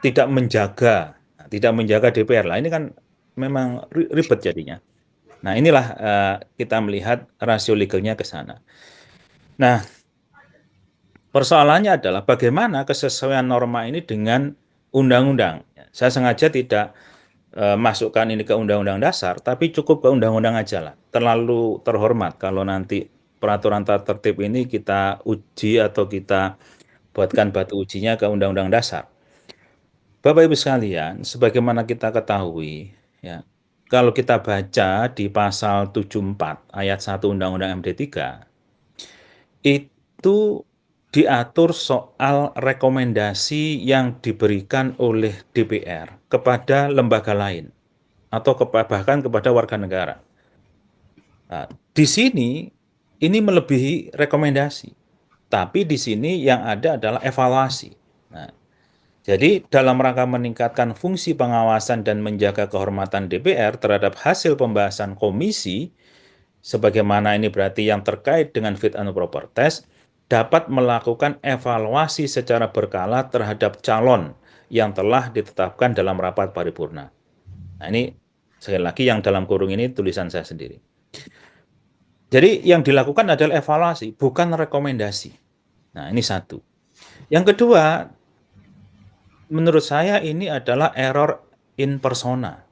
tidak menjaga DPR lah. Ini kan memang ribet jadinya. Nah, inilah kita melihat rasio legalnya ke sana. Nah, persoalannya adalah bagaimana kesesuaian norma ini dengan undang-undang. Saya sengaja tidak masukkan ini ke undang-undang dasar, tapi cukup ke undang-undang aja lah. Terlalu terhormat kalau nanti peraturan tata tertib ini kita uji atau kita buatkan batu ujinya ke undang-undang dasar. Bapak Ibu sekalian, sebagaimana kita ketahui, ya, kalau kita baca di pasal 74 ayat 1 Undang-Undang MD3, itu diatur soal rekomendasi yang diberikan oleh DPR kepada lembaga lain atau bahkan kepada warga negara. Nah, di sini ini melebihi rekomendasi, tapi di sini yang ada adalah evaluasi. Nah, jadi dalam rangka meningkatkan fungsi pengawasan dan menjaga kehormatan DPR terhadap hasil pembahasan komisi, sebagaimana ini berarti yang terkait dengan fit and proper test, dapat melakukan evaluasi secara berkala terhadap calon yang telah ditetapkan dalam rapat paripurna. Nah, ini sekali lagi yang dalam kurung ini tulisan saya sendiri. Jadi yang dilakukan adalah evaluasi, bukan rekomendasi. Nah, ini satu. Yang kedua, menurut saya ini adalah error in persona.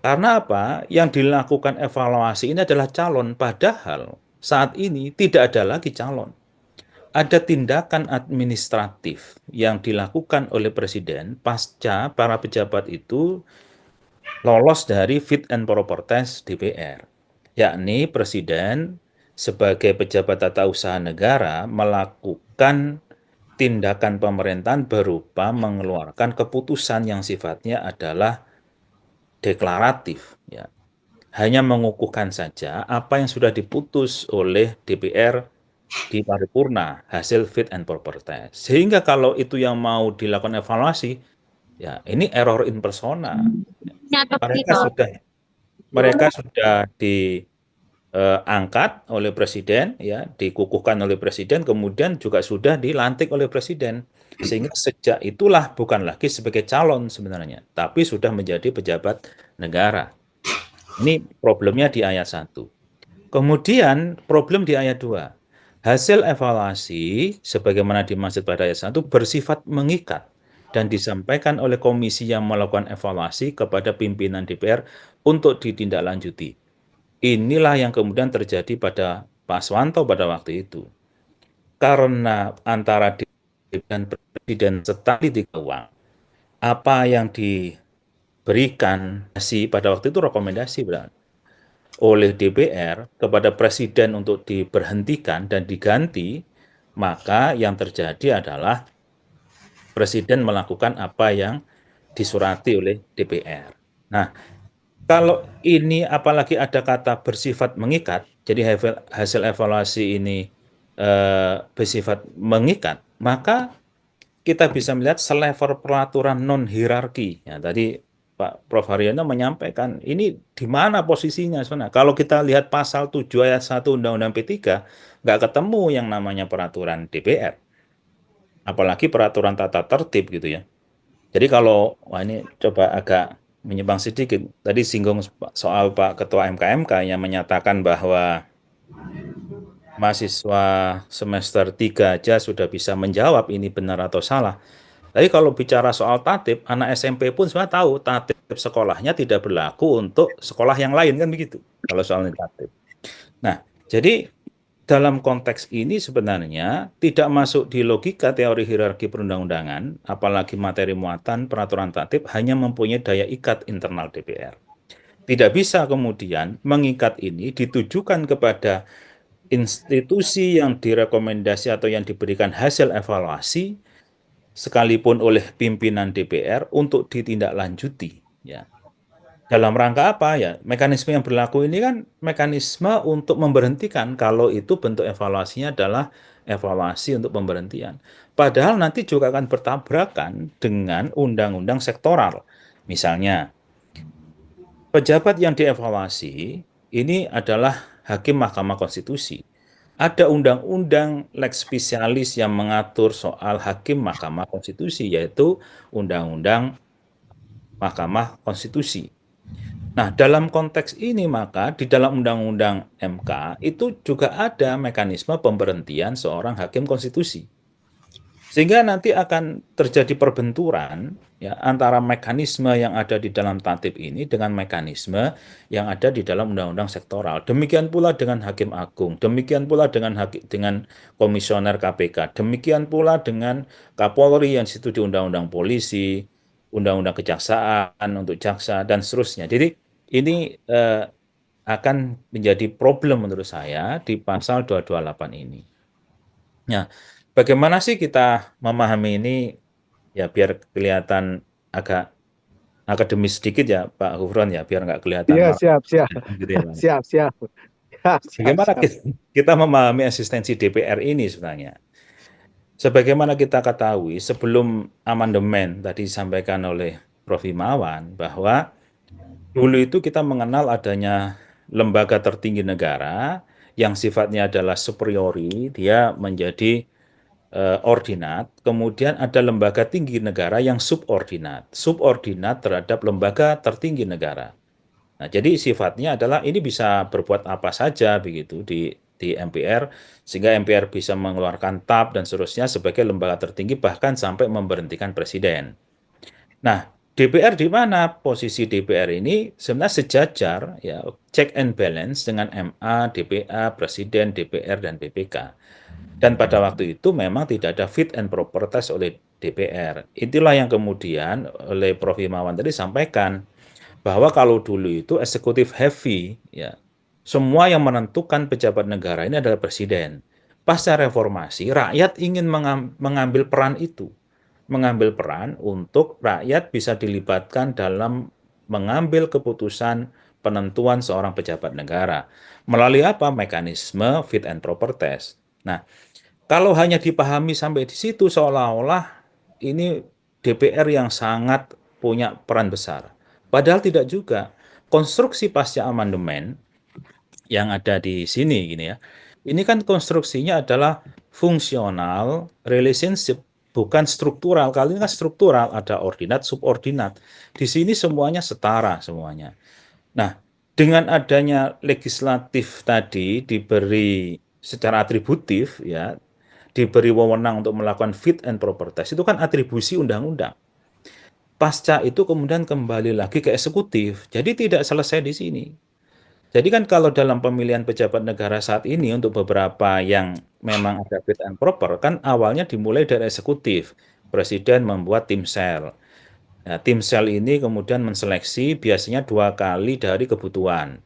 Karena apa? Yang dilakukan evaluasi ini adalah calon, padahal saat ini tidak ada lagi calon. Ada tindakan administratif yang dilakukan oleh Presiden pasca para pejabat itu lolos dari fit and proper test DPR. Yakni Presiden sebagai pejabat tata usaha negara melakukan tindakan pemerintahan berupa mengeluarkan keputusan yang sifatnya adalah deklaratif, ya. Hanya mengukuhkan saja apa yang sudah diputus oleh DPR di paripurna hasil fit and proper test. Sehingga kalau itu yang mau dilakukan evaluasi, ya ini error in persona. Mereka sudah diangkat oleh Presiden, ya, dikukuhkan oleh Presiden, kemudian juga sudah dilantik oleh Presiden. Sehingga sejak itulah bukan lagi sebagai calon sebenarnya, tapi sudah menjadi pejabat negara. Ini problemnya di ayat 1. Kemudian problem di ayat 2. Hasil evaluasi sebagaimana dimaksud pada ayat 1 bersifat mengikat dan disampaikan oleh komisi yang melakukan evaluasi kepada pimpinan DPR untuk ditindaklanjuti. Inilah yang kemudian terjadi pada Pak Aswanto pada waktu itu. Karena antara dan Presiden setali di uang, apa yang diberikan pada waktu itu rekomendasi berarti oleh DPR kepada Presiden untuk diberhentikan dan diganti, maka yang terjadi adalah Presiden melakukan apa yang disurati oleh DPR. Nah, kalau ini apalagi ada kata bersifat mengikat, jadi hasil evaluasi ini bersifat mengikat, maka kita bisa melihat selevel peraturan non hierarki. Ya, tadi Pak Prof. Haryono menyampaikan ini di mana posisinya sebenarnya. Kalau kita lihat pasal 7 ayat 1 Undang-Undang P3, nggak ketemu yang namanya peraturan DPR. Apalagi peraturan tata tertib gitu ya. Jadi kalau, wah ini coba agak menyimpang sedikit. Tadi singgung soal Pak Ketua MKMK yang menyatakan bahwa mahasiswa semester 3 aja sudah bisa menjawab ini benar atau salah. Tapi kalau bicara soal tatib, anak SMP pun sebenarnya tahu tatib sekolahnya tidak berlaku untuk sekolah yang lain, kan begitu. Kalau soal tatib. Nah, jadi dalam konteks ini sebenarnya tidak masuk di logika teori hierarki perundang-undangan, apalagi materi muatan peraturan tatib hanya mempunyai daya ikat internal DPR. Tidak bisa kemudian mengikat ini ditujukan kepada institusi yang direkomendasi atau yang diberikan hasil evaluasi sekalipun oleh pimpinan DPR untuk ditindaklanjuti, ya. Dalam rangka apa ya? Mekanisme yang berlaku ini kan mekanisme untuk memberhentikan kalau itu bentuk evaluasinya adalah evaluasi untuk pemberhentian. Padahal nanti juga akan bertabrakan dengan undang-undang sektoral. Misalnya, pejabat yang dievaluasi ini adalah hakim Mahkamah Konstitusi. Ada undang-undang lex spesialis yang mengatur soal hakim Mahkamah Konstitusi, yaitu Undang-Undang Mahkamah Konstitusi. Nah, dalam konteks ini maka di dalam Undang-Undang MK itu juga ada mekanisme pemberhentian seorang hakim konstitusi. Sehingga nanti akan terjadi perbenturan ya, antara mekanisme yang ada di dalam tatib ini dengan mekanisme yang ada di dalam undang-undang sektoral. Demikian pula dengan Hakim Agung, demikian pula dengan Komisioner KPK, demikian pula dengan Kapolri yang situ di Undang-Undang Polisi, Undang-Undang Kejaksaan untuk jaksa, dan seterusnya. Jadi ini akan menjadi problem menurut saya di pasal 228 ini. Nah, bagaimana sih kita memahami ini ya biar kelihatan agak akademis sedikit ya Pak Gufron ya, biar nggak kelihatan Iya, malah siap. gitu ya, Pak. Siap. Bagaimana kita memahami eksistensi DPR ini sebenarnya? Sebagaimana kita ketahui sebelum amandemen tadi disampaikan oleh Prof. Himawan bahwa dulu itu kita mengenal adanya lembaga tertinggi negara yang sifatnya adalah superiori, dia menjadi ordinat, kemudian ada lembaga tinggi negara yang subordinat terhadap lembaga tertinggi negara. Nah, jadi sifatnya adalah ini bisa berbuat apa saja begitu di MPR, sehingga MPR bisa mengeluarkan TAP dan seterusnya sebagai lembaga tertinggi bahkan sampai memberhentikan presiden. Nah, DPR di mana? Posisi DPR ini sebenarnya sejajar ya, check and balance dengan MA, DPA, Presiden, DPR dan BPK. Dan pada waktu itu memang tidak ada fit and proper test oleh DPR. Itulah yang kemudian oleh Prof. Himawan tadi sampaikan bahwa kalau dulu itu eksekutif heavy ya. Semua yang menentukan pejabat negara ini adalah presiden. Pasca reformasi, rakyat ingin mengambil peran itu. Mengambil peran untuk rakyat bisa dilibatkan dalam mengambil keputusan penentuan seorang pejabat negara. Melalui apa? Mekanisme fit and proper test. Nah, kalau hanya dipahami sampai di situ seolah-olah ini DPR yang sangat punya peran besar. Padahal tidak juga. Konstruksi pasca amandemen yang ada di sini gini ya. Ini kan konstruksinya adalah fungsional relationship, bukan struktural. Kali ini kan struktural, ada ordinat, subordinat. Di sini semuanya setara semuanya. Nah, dengan adanya legislatif tadi diberi secara atributif ya, diberi wewenang untuk melakukan fit and proper test, itu kan atribusi undang-undang. Pasca itu kemudian kembali lagi ke eksekutif. Jadi tidak selesai di sini. Jadi kan kalau dalam pemilihan pejabat negara saat ini untuk beberapa yang memang ada fit and proper, kan awalnya dimulai dari eksekutif. Presiden membuat tim sel. Nah, tim sel ini kemudian menseleksi biasanya 2 kali dari kebutuhan.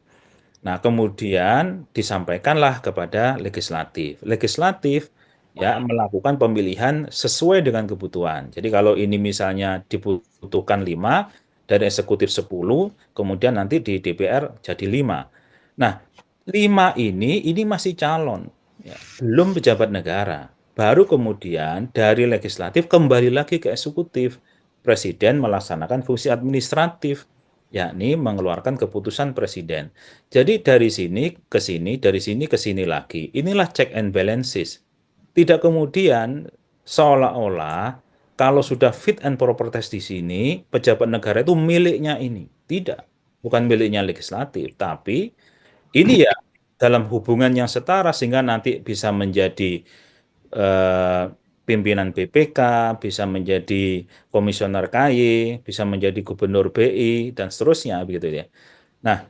Nah, kemudian disampaikanlah kepada legislatif. Legislatif ya melakukan pemilihan sesuai dengan kebutuhan. Jadi kalau ini misalnya dibutuhkan 5, dari eksekutif 10, kemudian nanti di DPR jadi 5. Nah, 5 ini masih calon, ya, belum pejabat negara. baru kemudian dari legislatif kembali lagi ke eksekutif. Presiden melaksanakan fungsi administratif, yakni mengeluarkan keputusan presiden. Jadi dari sini ke sini, dari sini ke sini lagi. Inilah check and balances. Tidak kemudian seolah-olah kalau sudah fit and proper test di sini, pejabat negara itu miliknya ini. Tidak, bukan miliknya legislatif, tapi ini ya dalam hubungan yang setara sehingga nanti bisa menjadi pimpinan BPK, bisa menjadi komisioner KY, bisa menjadi gubernur BI, dan seterusnya begitu ya. Nah,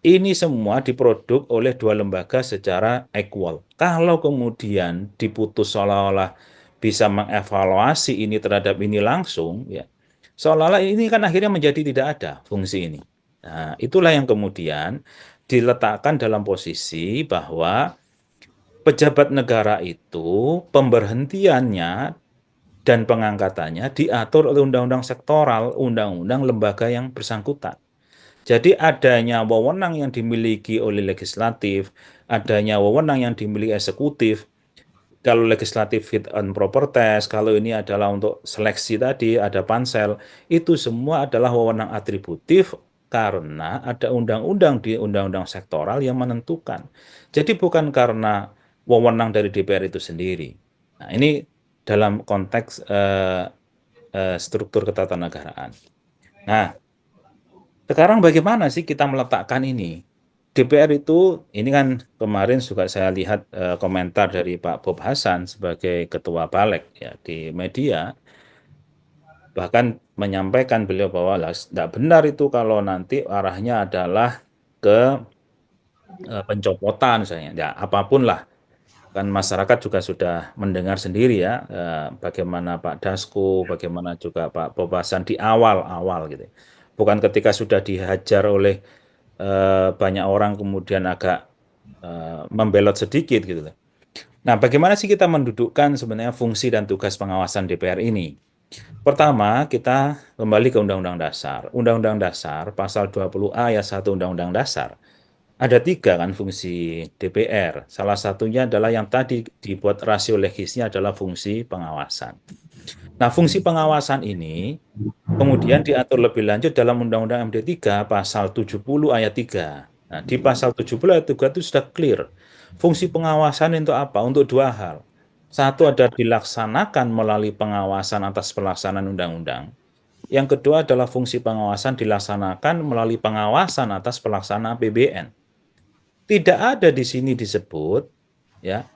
ini semua diproduk oleh dua lembaga secara equal. Kalau kemudian diputus seolah-olah bisa mengevaluasi ini terhadap ini langsung, ya, seolah-olah ini kan akhirnya menjadi tidak ada fungsi ini. Nah, itulah yang kemudian diletakkan dalam posisi bahwa pejabat negara itu pemberhentiannya dan pengangkatannya diatur oleh undang-undang sektoral, undang-undang lembaga yang bersangkutan. Jadi adanya wewenang yang dimiliki oleh legislatif, adanya wewenang yang dimiliki eksekutif. Kalau legislatif fit and proper test, kalau ini adalah untuk seleksi tadi, ada pansel, itu semua adalah wewenang atributif karena ada undang-undang di undang-undang sektoral yang menentukan. Jadi bukan karena wewenang dari DPR itu sendiri. Nah, ini dalam konteks struktur ketatanegaraan. Nah, sekarang bagaimana sih kita meletakkan ini? DPR itu, ini kan kemarin juga saya lihat komentar dari Pak Bob Hasan sebagai Ketua Balik ya di media, bahkan menyampaikan beliau bahwa tidak benar itu kalau nanti arahnya adalah ke pencopotan misalnya, ya apapun lah. Kan masyarakat juga sudah mendengar sendiri ya bagaimana Pak Dasko, bagaimana juga Pak Bob Hasan di awal-awal gitu. Bukan ketika sudah dihajar oleh banyak orang kemudian agak membelot sedikit gitu. Nah, bagaimana sih kita mendudukkan sebenarnya fungsi dan tugas pengawasan DPR ini? Pertama, kita kembali ke Undang-Undang Dasar. Undang-Undang Dasar pasal 20A ayat 1 Undang-Undang Dasar. Ada 3 kan fungsi DPR. Salah satunya adalah yang tadi dibuat rasio legisnya adalah fungsi pengawasan. Nah, fungsi pengawasan ini kemudian diatur lebih lanjut dalam Undang-Undang MD 3 pasal 70 ayat 3. Nah, di pasal 70 ayat 3 itu sudah clear. Fungsi pengawasan untuk apa? Untuk 2 hal. Satu ada dilaksanakan melalui pengawasan atas pelaksanaan undang-undang. Yang kedua adalah fungsi pengawasan dilaksanakan melalui pengawasan atas pelaksanaan APBN. Tidak ada di sini disebut ya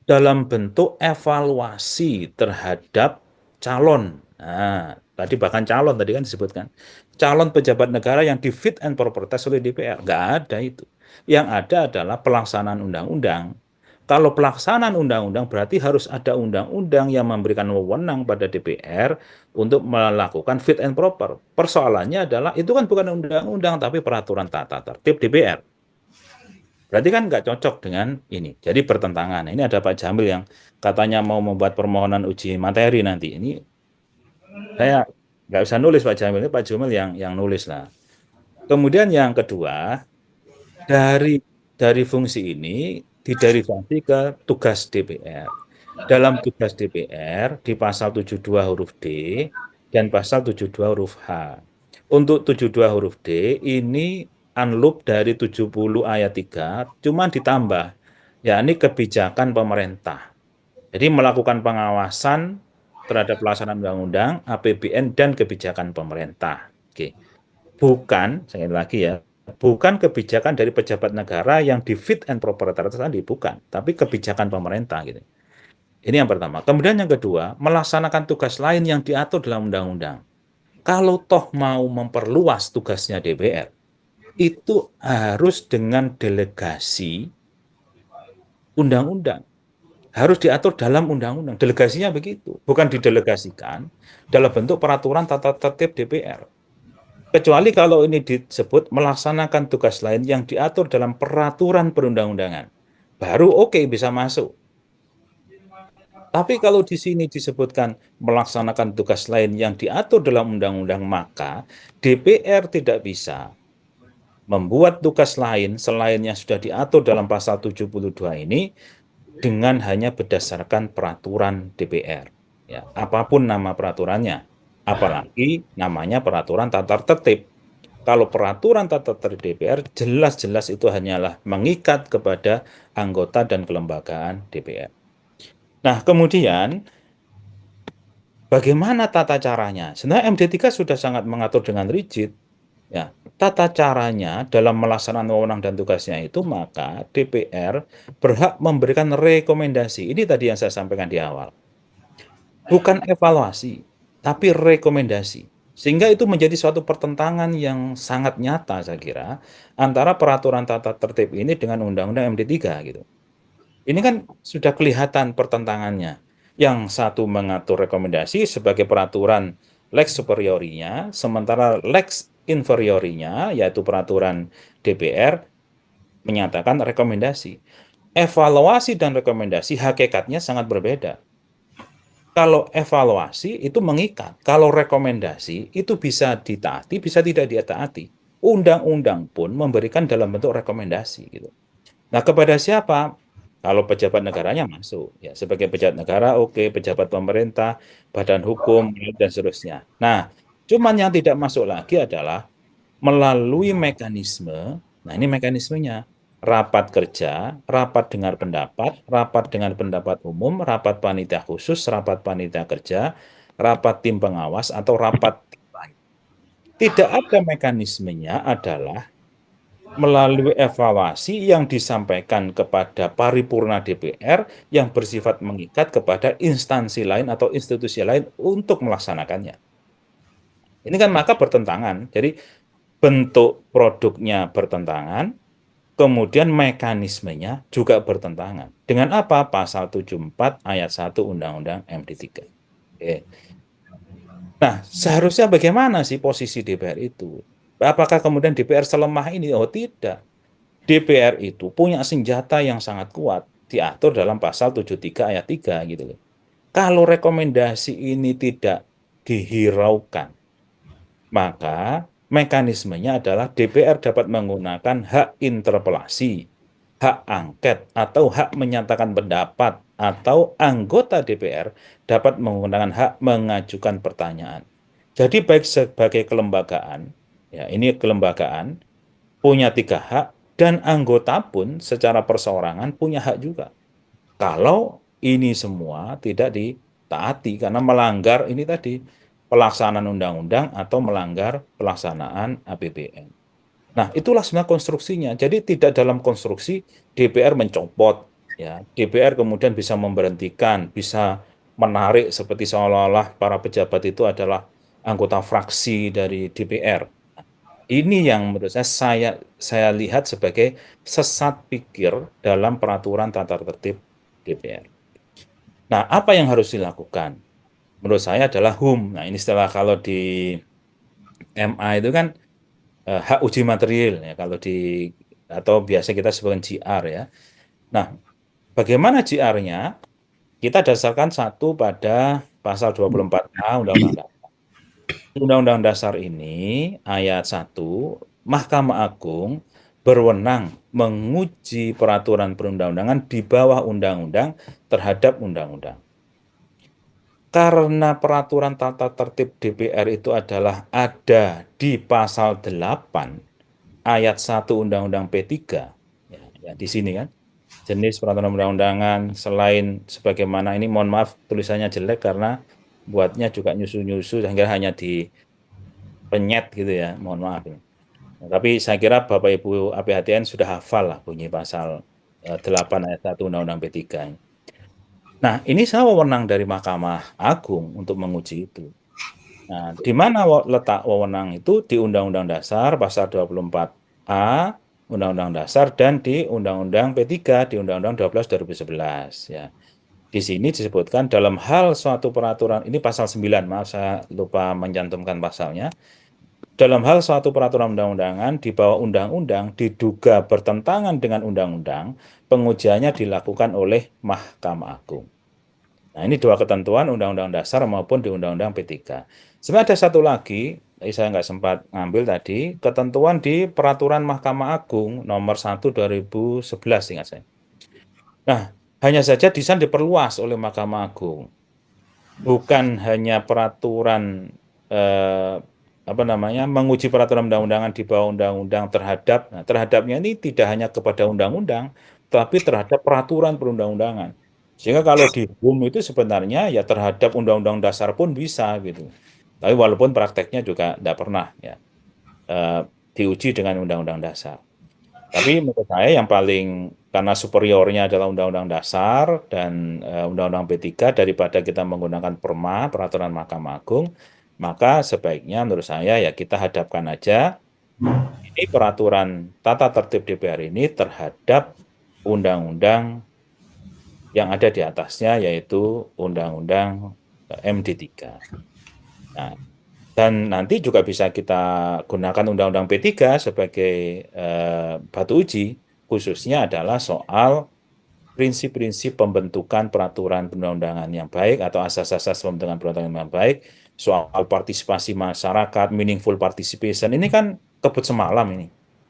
dalam bentuk evaluasi terhadap calon. Nah, tadi bahkan calon tadi kan disebutkan. Calon pejabat negara yang di fit and proper test oleh DPR. Nggak ada itu. Yang ada adalah pelaksanaan undang-undang. Kalau pelaksanaan undang-undang berarti harus ada undang-undang yang memberikan wewenang pada DPR untuk melakukan fit and proper. Persoalannya adalah itu kan bukan undang-undang tapi peraturan tata tertib DPR. Berarti kan nggak cocok dengan ini. Jadi bertentangan. Ini ada Pak Jamil yang katanya mau membuat permohonan uji materi nanti. Ini saya nggak usah nulis Pak Jamil. Ini Pak Jamil yang nulis lah. Kemudian yang kedua, dari fungsi ini diderivasi ke tugas DPR. Dalam tugas DPR di pasal 72 huruf D dan pasal 72 huruf H. Untuk 72 huruf D ini unloop dari 70 ayat 3 cuma ditambah, yakni kebijakan pemerintah. Jadi melakukan pengawasan terhadap pelaksanaan undang-undang, APBN, dan kebijakan pemerintah. Oke. Bukan, sekali lagi ya, bukan kebijakan dari pejabat negara yang di fit and proper test tadi, bukan, tapi kebijakan pemerintah gitu. Ini yang pertama. Kemudian yang kedua, melaksanakan tugas lain yang diatur dalam undang-undang. Kalau toh mau memperluas tugasnya DPR, itu harus dengan delegasi undang-undang. Harus diatur dalam undang-undang. Delegasinya begitu. Bukan didelegasikan dalam bentuk peraturan tata tertib DPR. Kecuali kalau ini disebut melaksanakan tugas lain yang diatur dalam peraturan perundang-undangan. Baru oke, bisa masuk. Tapi kalau di sini disebutkan melaksanakan tugas lain yang diatur dalam undang-undang, maka DPR tidak bisa membuat tugas lain selain yang sudah diatur dalam pasal 72 ini dengan hanya berdasarkan peraturan DPR. Ya, apapun nama peraturannya, apalagi namanya peraturan tata tertib. Kalau peraturan tata tertib DPR jelas-jelas itu hanyalah mengikat kepada anggota dan kelembagaan DPR. Nah, kemudian bagaimana tata caranya? Sebenarnya MD3 sudah sangat mengatur dengan rigid. Ya, tata caranya dalam melaksanakan wewenang dan tugasnya itu, maka DPR berhak memberikan rekomendasi. Ini tadi yang saya sampaikan di awal. Bukan evaluasi, tapi rekomendasi. Sehingga itu menjadi suatu pertentangan yang sangat nyata, saya kira, antara peraturan tata tertib ini dengan Undang-Undang MD3 gitu. Ini kan sudah kelihatan pertentangannya. Yang satu mengatur rekomendasi sebagai peraturan lex superiorinya, sementara lex inferiorinya, yaitu peraturan DPR, menyatakan rekomendasi. Evaluasi dan rekomendasi hakikatnya sangat berbeda. Kalau evaluasi itu mengikat, kalau rekomendasi itu bisa ditaati, bisa tidak ditaati. Undang-undang pun memberikan dalam bentuk rekomendasi gitu. Nah, kepada siapa? Kalau pejabat negaranya masuk, ya sebagai pejabat negara, oke, pejabat pemerintah, badan hukum, dan seterusnya. Nah, cuman yang tidak masuk lagi adalah melalui mekanisme, nah ini mekanismenya, rapat kerja, rapat dengar pendapat, rapat dengan pendapat umum, rapat panitia khusus, rapat panitia kerja, rapat tim pengawas, atau rapat tim lain. Tidak ada mekanismenya adalah melalui evaluasi yang disampaikan kepada paripurna DPR yang bersifat mengikat kepada instansi lain atau institusi lain untuk melaksanakannya. Ini kan maka bertentangan. Jadi bentuk produknya bertentangan, kemudian mekanismenya juga bertentangan. Dengan apa? Pasal 74 ayat 1 Undang-Undang MD3. Oke. Nah, seharusnya bagaimana sih posisi DPR itu? Apakah kemudian DPR selemah ini? Oh, tidak. DPR itu punya senjata yang sangat kuat, diatur dalam pasal 73 ayat 3 gitu loh. Kalau rekomendasi ini tidak dihiraukan, maka mekanismenya adalah DPR dapat menggunakan hak interpelasi, hak angket, atau hak menyatakan pendapat, atau anggota DPR dapat menggunakan hak mengajukan pertanyaan. Jadi baik sebagai kelembagaan, ya ini kelembagaan, punya 3 hak, dan anggota pun secara perseorangan punya hak juga. Kalau ini semua tidak ditaati karena melanggar ini tadi, pelaksanaan undang-undang atau melanggar pelaksanaan APBN. Nah, itulah sebenarnya konstruksinya. Jadi tidak dalam konstruksi DPR mencopot, ya. DPR kemudian bisa memberhentikan, bisa menarik seperti seolah-olah para pejabat itu adalah anggota fraksi dari DPR. Ini yang menurut saya lihat sebagai sesat pikir dalam peraturan tata tertib DPR. Nah, apa yang harus dilakukan? Menurut saya adalah HUM. Nah, ini setelah kalau di MA itu kan hak uji material ya, kalau di atau biasa kita sebutkan GR ya. Nah, bagaimana GR-nya? Kita dasarkan satu pada pasal 24A Undang-Undang Dasar. Undang-Undang Dasar ini ayat 1, Mahkamah Agung berwenang menguji peraturan perundang-undangan di bawah undang-undang terhadap undang-undang. Karena peraturan tata tertib DPR itu adalah ada di pasal 8 ayat 1 Undang-Undang P3, ya, di sini kan, jenis peraturan perundang-undangan selain sebagaimana ini, mohon maaf tulisannya jelek karena buatnya juga nyusu-nyusu sehingga hanya dipenyet gitu ya, mohon maaf. Nah, tapi saya kira Bapak Ibu APHTN sudah hafal lah bunyi pasal 8 ayat 1 Undang-Undang P3. Nah, ini saya wewenang dari Mahkamah Agung untuk menguji itu. Nah, di mana letak wewenang itu? Di Undang-Undang Dasar pasal 24A Undang-Undang Dasar dan di Undang-Undang P3 di Undang-Undang 12 2011 ya. Di sini disebutkan dalam hal suatu peraturan, ini pasal 9, maaf saya lupa mencantumkan pasalnya. Dalam hal suatu peraturan undang-undangan di bawah undang-undang diduga bertentangan dengan undang-undang, pengujiannya dilakukan oleh Mahkamah Agung. Nah, ini 2 ketentuan Undang-Undang Dasar maupun di Undang-Undang P3. Sebenarnya ada satu lagi, saya nggak sempat ngambil tadi, ketentuan di Peraturan Mahkamah Agung nomor 1 2011 ingat saya. Nah, hanya saja desain diperluas oleh Mahkamah Agung. Bukan hanya peraturan menguji peraturan undang-undangan di bawah undang-undang terhadapnya ini tidak hanya kepada undang-undang, tapi terhadap peraturan perundang-undangan. Sehingga kalau di hukum itu sebenarnya ya terhadap undang-undang dasar pun bisa gitu. Tapi walaupun prakteknya juga tidak pernah ya diuji dengan undang-undang dasar. Tapi menurut saya yang paling karena superiornya adalah undang-undang dasar dan undang-undang P3 daripada kita menggunakan perma peraturan Mahkamah Agung, maka sebaiknya menurut saya ya kita hadapkan aja ini peraturan tata tertib DPR ini terhadap undang-undang yang ada di atasnya yaitu undang-undang MD3. Nah, dan nanti juga bisa kita gunakan undang-undang P3 sebagai batu uji, khususnya adalah soal prinsip-prinsip pembentukan peraturan perundang-undangan yang baik atau asas-asas pembentukan peraturan yang baik, soal partisipasi masyarakat, meaningful participation. Ini kan kebut semalam ini,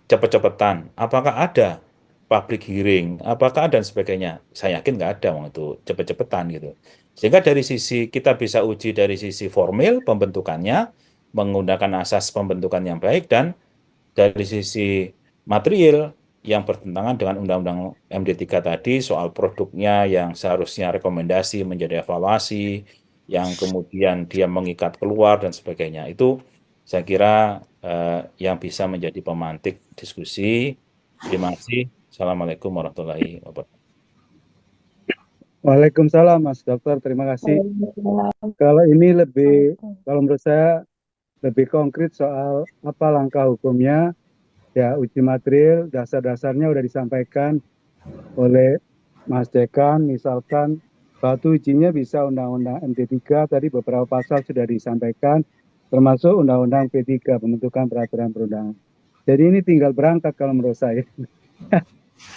cepet-cepetan. Apakah ada public hearing, apakah ada dan sebagainya? Saya yakin nggak ada waktu cepet-cepetan gitu. Sehingga dari sisi kita bisa uji dari sisi formil pembentukannya, menggunakan asas pembentukan yang baik, dan dari sisi material yang bertentangan dengan Undang-Undang MD3 tadi soal produknya yang seharusnya rekomendasi menjadi evaluasi, yang kemudian dia mengikat keluar dan sebagainya. Itu saya kira yang bisa menjadi pemantik diskusi. Terima kasih. Assalamualaikum warahmatullahi wabarakatuh. Waalaikumsalam Mas Dokter, terima kasih. Kalau ini kalau menurut saya lebih konkret soal apa langkah hukumnya, ya uji material, dasar-dasarnya udah disampaikan oleh Mas Dekan, misalkan batu ujinya bisa Undang-Undang MD3, tadi beberapa pasal sudah disampaikan, termasuk Undang-Undang P3, pembentukan peraturan perundangan. Jadi ini tinggal berangkat kalau menurut saya.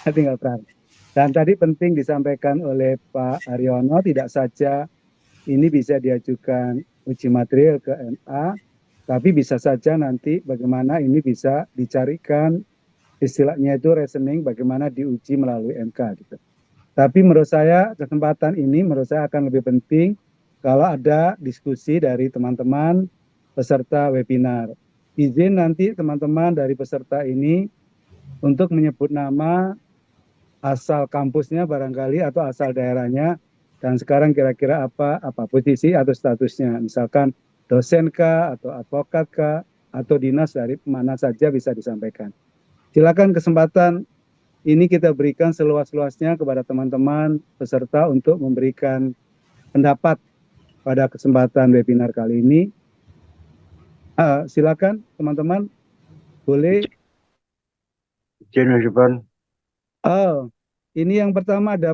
Tinggal berangkat. Dan tadi penting disampaikan oleh Pak Haryono, tidak saja ini bisa diajukan uji material ke MA, tapi bisa saja nanti bagaimana ini bisa dicarikan, istilahnya itu reasoning, bagaimana diuji melalui MK gitu. Tapi menurut saya kesempatan ini menurut saya akan lebih penting kalau ada diskusi dari teman-teman peserta webinar. Izin nanti teman-teman dari peserta ini untuk menyebut nama, asal kampusnya barangkali atau asal daerahnya, dan sekarang kira-kira apa posisi atau statusnya, misalkan dosen kah atau advokat kah atau dinas dari mana saja bisa disampaikan. Silakan kesempatan ini kita berikan seluas-luasnya kepada teman-teman peserta untuk memberikan pendapat pada kesempatan webinar kali ini. Silakan teman-teman, boleh. Oh, ini yang pertama ada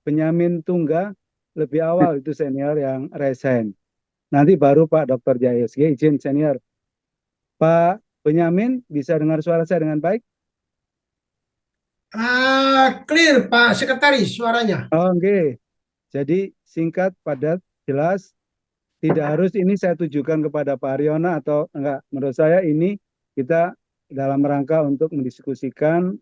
Benyamin Tungga, lebih awal itu senior yang resign. Nanti baru Pak Dr. Jayus, izin senior. Pak Benyamin, bisa dengar suara saya dengan baik? Clear Pak Sekretaris suaranya. Oke. Jadi singkat, padat, jelas. Tidak harus ini saya tujukan kepada Pak Haryono atau enggak. Menurut saya ini kita dalam rangka untuk mendiskusikan,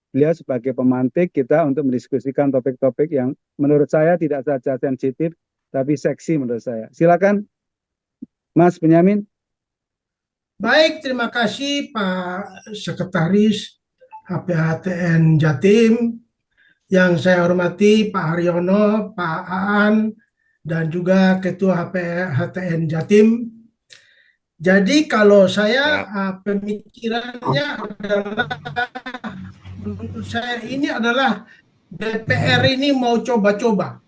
beliau sebagai pemantik kita untuk mendiskusikan topik-topik yang menurut saya tidak saja sensitif, tapi seksi menurut saya. Silakan Mas Benyamin. Baik, terima kasih Pak Sekretaris HPHTN Jatim, yang saya hormati Pak Haryono, Pak Aan, dan juga Ketua HPHTN Jatim. Jadi kalau saya pemikirannya adalah, menurut saya ini adalah DPR ini mau coba-coba.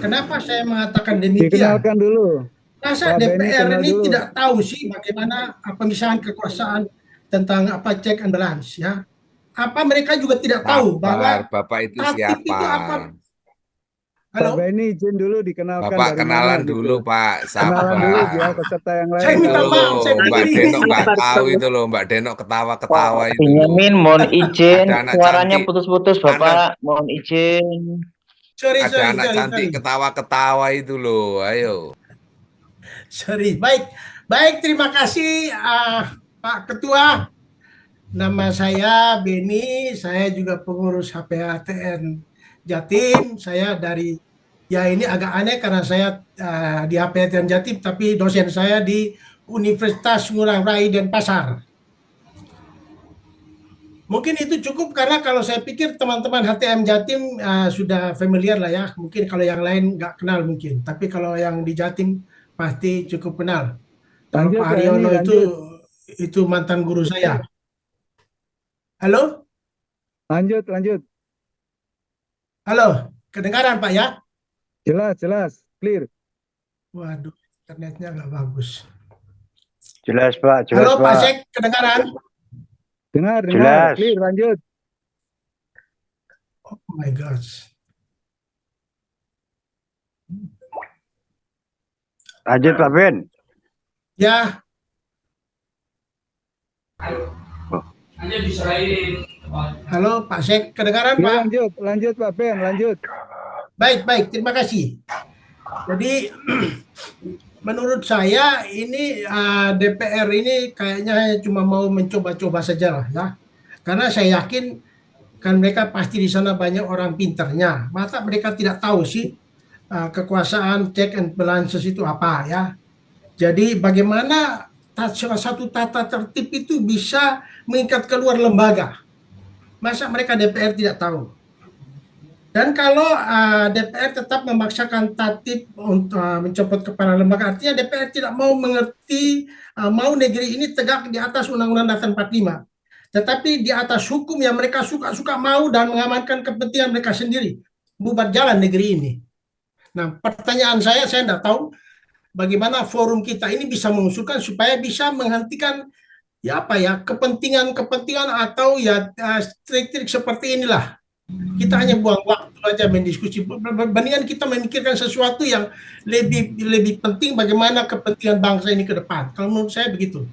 Kenapa saya mengatakan demikian? Dikenalkan dulu. Masa DPR ini tidak tahu sih bagaimana pemisahan kekuasaan tentang check and balance ya? Apa mereka juga tidak tahu bahwa Bapak itu tatip siapa? itu apa? Halo? Pak Benny izin dulu dikenalkan. Bapak dari kenalan mana, dulu gitu. Pak, Kenalan dulu biar peserta yang lain. Saya minta maaf, saya Mbak berdiri. Denok nggak tahu itu loh, Mbak Denok ketawa-ketawa itu. Benyamin, mohon izin, Ada anak suaranya cantik. putus-putus Bapak, mohon izin. Ada anak cantik ketawa-ketawa itu loh, ayo. Sorry, baik, terima kasih Pak Ketua. Nama saya Beni, saya juga pengurus HPHTN Jatim, saya dari, ya ini agak aneh karena saya di APATN Jatim, tapi dosen saya di Universitas Ngurah Rai Denpasar. Mungkin itu cukup karena kalau saya pikir teman-teman HTM Jatim sudah familiar lah ya. Mungkin kalau yang lain nggak kenal mungkin. Tapi kalau yang di Jatim pasti cukup kenal. Kalau Lanjut, Pak Pak Haryono Eni, lanjut. itu mantan guru saya. Halo? Lanjut. Halo, kedengaran Pak ya? Jelas, clear. Waduh, internetnya nggak bagus. Jelas Pak, jelas Halo Pak Pak. Sek, kedengaran? Dengar, Jelas. clear, lanjut. Oh my gosh. Lanjut Pak Ben. Ya. Halo Pak Sek, kedengaran Ya, Pak? lanjut Pak Ben, lanjut. Baik, terima kasih. Jadi menurut saya ini DPR ini kayaknya cuma mau mencoba-coba saja lah ya. Karena saya yakin kan mereka pasti di sana banyak orang pinternya. Masa mereka tidak tahu sih kekuasaan check and balances itu apa ya. Jadi bagaimana salah satu tata tertib itu bisa mengikat keluar lembaga. Masa mereka DPR tidak tahu? Dan kalau DPR tetap memaksakan tatib untuk mencopot kepala lembaga, artinya DPR tidak mau mengerti, mau negeri ini tegak di atas Undang-Undang Dasar 45. Tetapi di atas hukum yang mereka suka-suka mau dan mengamankan kepentingan mereka sendiri. Bubar jalan negeri ini. Nah, pertanyaan saya tidak tahu bagaimana forum kita ini bisa mengusulkan supaya bisa menghentikan kepentingan atau trik-trik seperti inilah. Kita hanya buang waktu aja mendiskusi. Bandingan kita memikirkan sesuatu yang lebih penting bagaimana kepentingan bangsa ini ke depan. Kalau menurut saya begitu.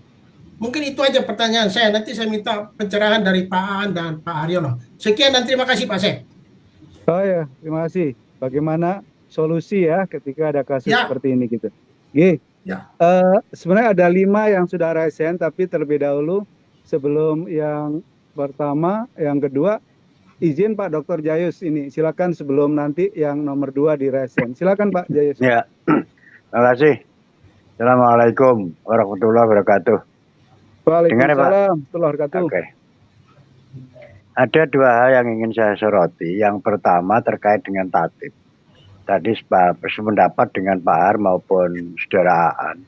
Mungkin itu aja pertanyaan saya. Nanti saya minta pencerahan dari Pak Aan dan Pak Haryono. Sekian dan terima kasih Pak Sek. Oh ya, terima kasih. Bagaimana solusi ya ketika ada kasus seperti ini gitu. Sebenarnya ada 5 yang sudah raise hand, tapi terlebih dahulu sebelum yang pertama, yang kedua, izin Pak Dr. Jayus ini. Silakan sebelum nanti yang nomor 2 di raise hand. Silakan Pak Jayus. Ya, terima kasih. Assalamualaikum warahmatullahi wabarakatuh. Waalaikumsalam warahmatullahi wabarakatuh. Oke. Ada 2 hal yang ingin saya soroti. Yang pertama terkait dengan tatib. Tadi sependapat dengan Pak Har maupun Saudara Aan,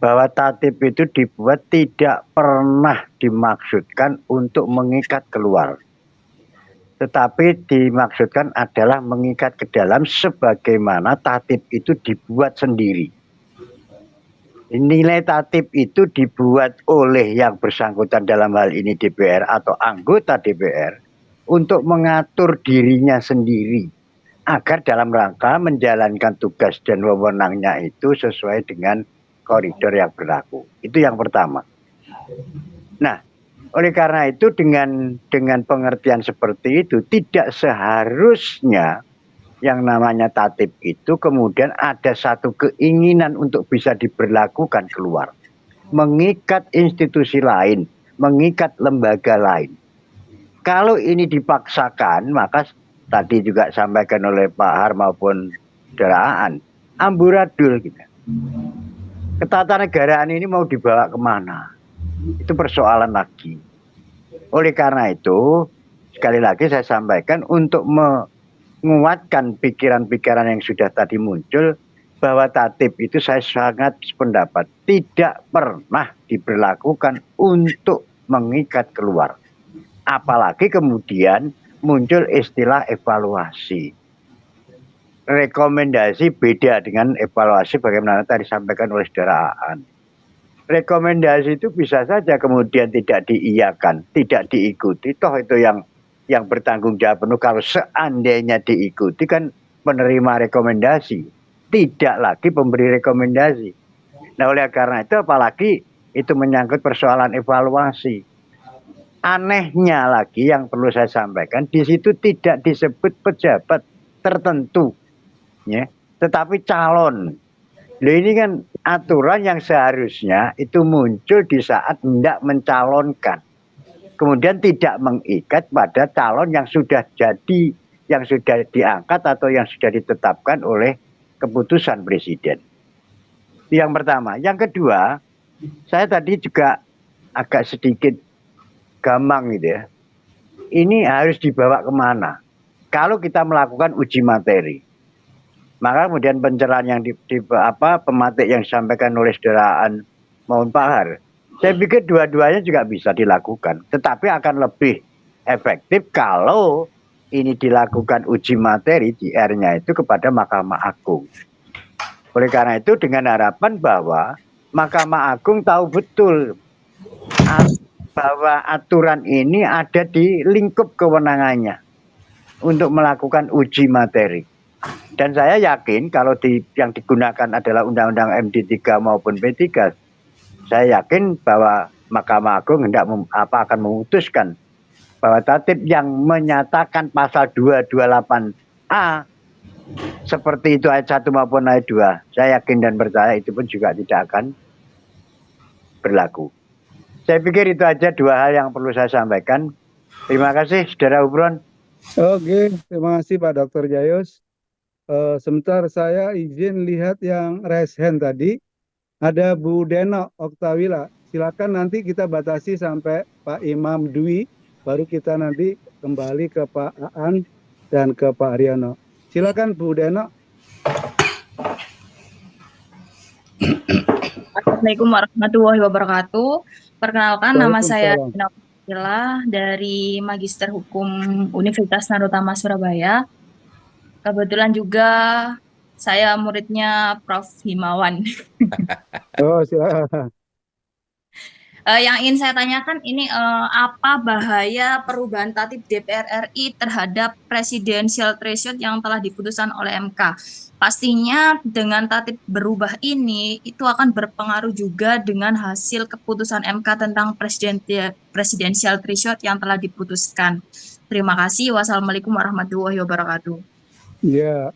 bahwa tatib itu dibuat tidak pernah dimaksudkan untuk mengikat keluar. Tetapi dimaksudkan adalah mengikat ke dalam sebagaimana tatib itu dibuat sendiri. Nilai tatib itu dibuat oleh yang bersangkutan dalam hal ini DPR atau anggota DPR untuk mengatur dirinya sendiri agar dalam rangka menjalankan tugas dan wewenangnya itu sesuai dengan koridor yang berlaku. Itu yang pertama. Nah, oleh karena itu dengan pengertian seperti itu tidak seharusnya yang namanya tatib itu kemudian ada satu keinginan untuk bisa diberlakukan keluar. Mengikat institusi lain, mengikat lembaga lain. Kalau ini dipaksakan, maka tadi juga sampaikan oleh Pak Har maupun Saudara Aan, amburadul gitu. Ketatanegaraan ini mau dibawa kemana? Itu persoalan lagi. Oleh karena itu, sekali lagi saya sampaikan untuk menguatkan pikiran-pikiran yang sudah tadi muncul, bahwa tatib itu saya sangat sependapat tidak pernah diberlakukan untuk mengikat keluar. Apalagi kemudian muncul istilah evaluasi. Rekomendasi beda dengan evaluasi bagaimana tadi disampaikan oleh Saudara Aan. Rekomendasi itu bisa saja kemudian tidak diiyakan, tidak diikuti. Toh itu yang bertanggung jawab penuh kalau seandainya diikuti kan penerima rekomendasi, tidak lagi pemberi rekomendasi. Nah oleh karena itu apalagi itu menyangkut persoalan evaluasi. Anehnya lagi yang perlu saya sampaikan, di situ tidak disebut pejabat tertentu, ya, tetapi calon. Loh ini kan aturan yang seharusnya itu muncul di saat hendak mencalonkan. Kemudian tidak mengikat pada calon yang sudah jadi yang sudah diangkat atau yang sudah ditetapkan oleh keputusan presiden. Yang pertama. Yang kedua, saya tadi juga agak sedikit gamang gitu ya. Ini harus dibawa kemana? Kalau kita melakukan uji materi, maka kemudian pencerahan yang pematik yang disampaikan oleh saudara Aan maupun Pak Har, saya pikir dua-duanya juga bisa dilakukan, tetapi akan lebih efektif kalau ini dilakukan uji materi di R-nya itu kepada Mahkamah Agung. Oleh karena itu dengan harapan bahwa Mahkamah Agung tahu betul bahwa aturan ini ada di lingkup kewenangannya untuk melakukan uji materi. Dan saya yakin kalau yang digunakan adalah Undang-Undang MD 3 maupun P3, saya yakin bahwa Mahkamah Agung akan memutuskan bahwa tatib yang menyatakan pasal 228A seperti itu ayat 1 maupun ayat 2, saya yakin dan percaya itu pun juga tidak akan berlaku. Saya pikir itu aja dua hal yang perlu saya sampaikan. Terima kasih, Saudara Ubron. Oke, terima kasih Pak Dr. Jayus. Sebentar saya izin lihat yang raise hand tadi. Ada Bu Deno Oktawila. Silakan nanti kita batasi sampai Pak Imam Dwi, baru kita nanti kembali ke Pak Aan dan ke Pak Haryono. Silakan Bu Deno. Assalamualaikum warahmatullahi wabarakatuh. Perkenalkan, nama saya Waalaikumsalam. Dina Priscilla dari Magister Hukum Universitas Narotama Surabaya. Kebetulan juga saya muridnya Prof. Himawan. Oh, silakan. Yang ingin saya tanyakan ini apa bahaya perubahan tatib DPR RI terhadap presidensial threshold yang telah diputuskan oleh MK? Pastinya dengan tatib berubah ini itu akan berpengaruh juga dengan hasil keputusan MK tentang presidensial threshold yang telah diputuskan. Terima kasih. Wassalamualaikum warahmatullahi wabarakatuh. Ya,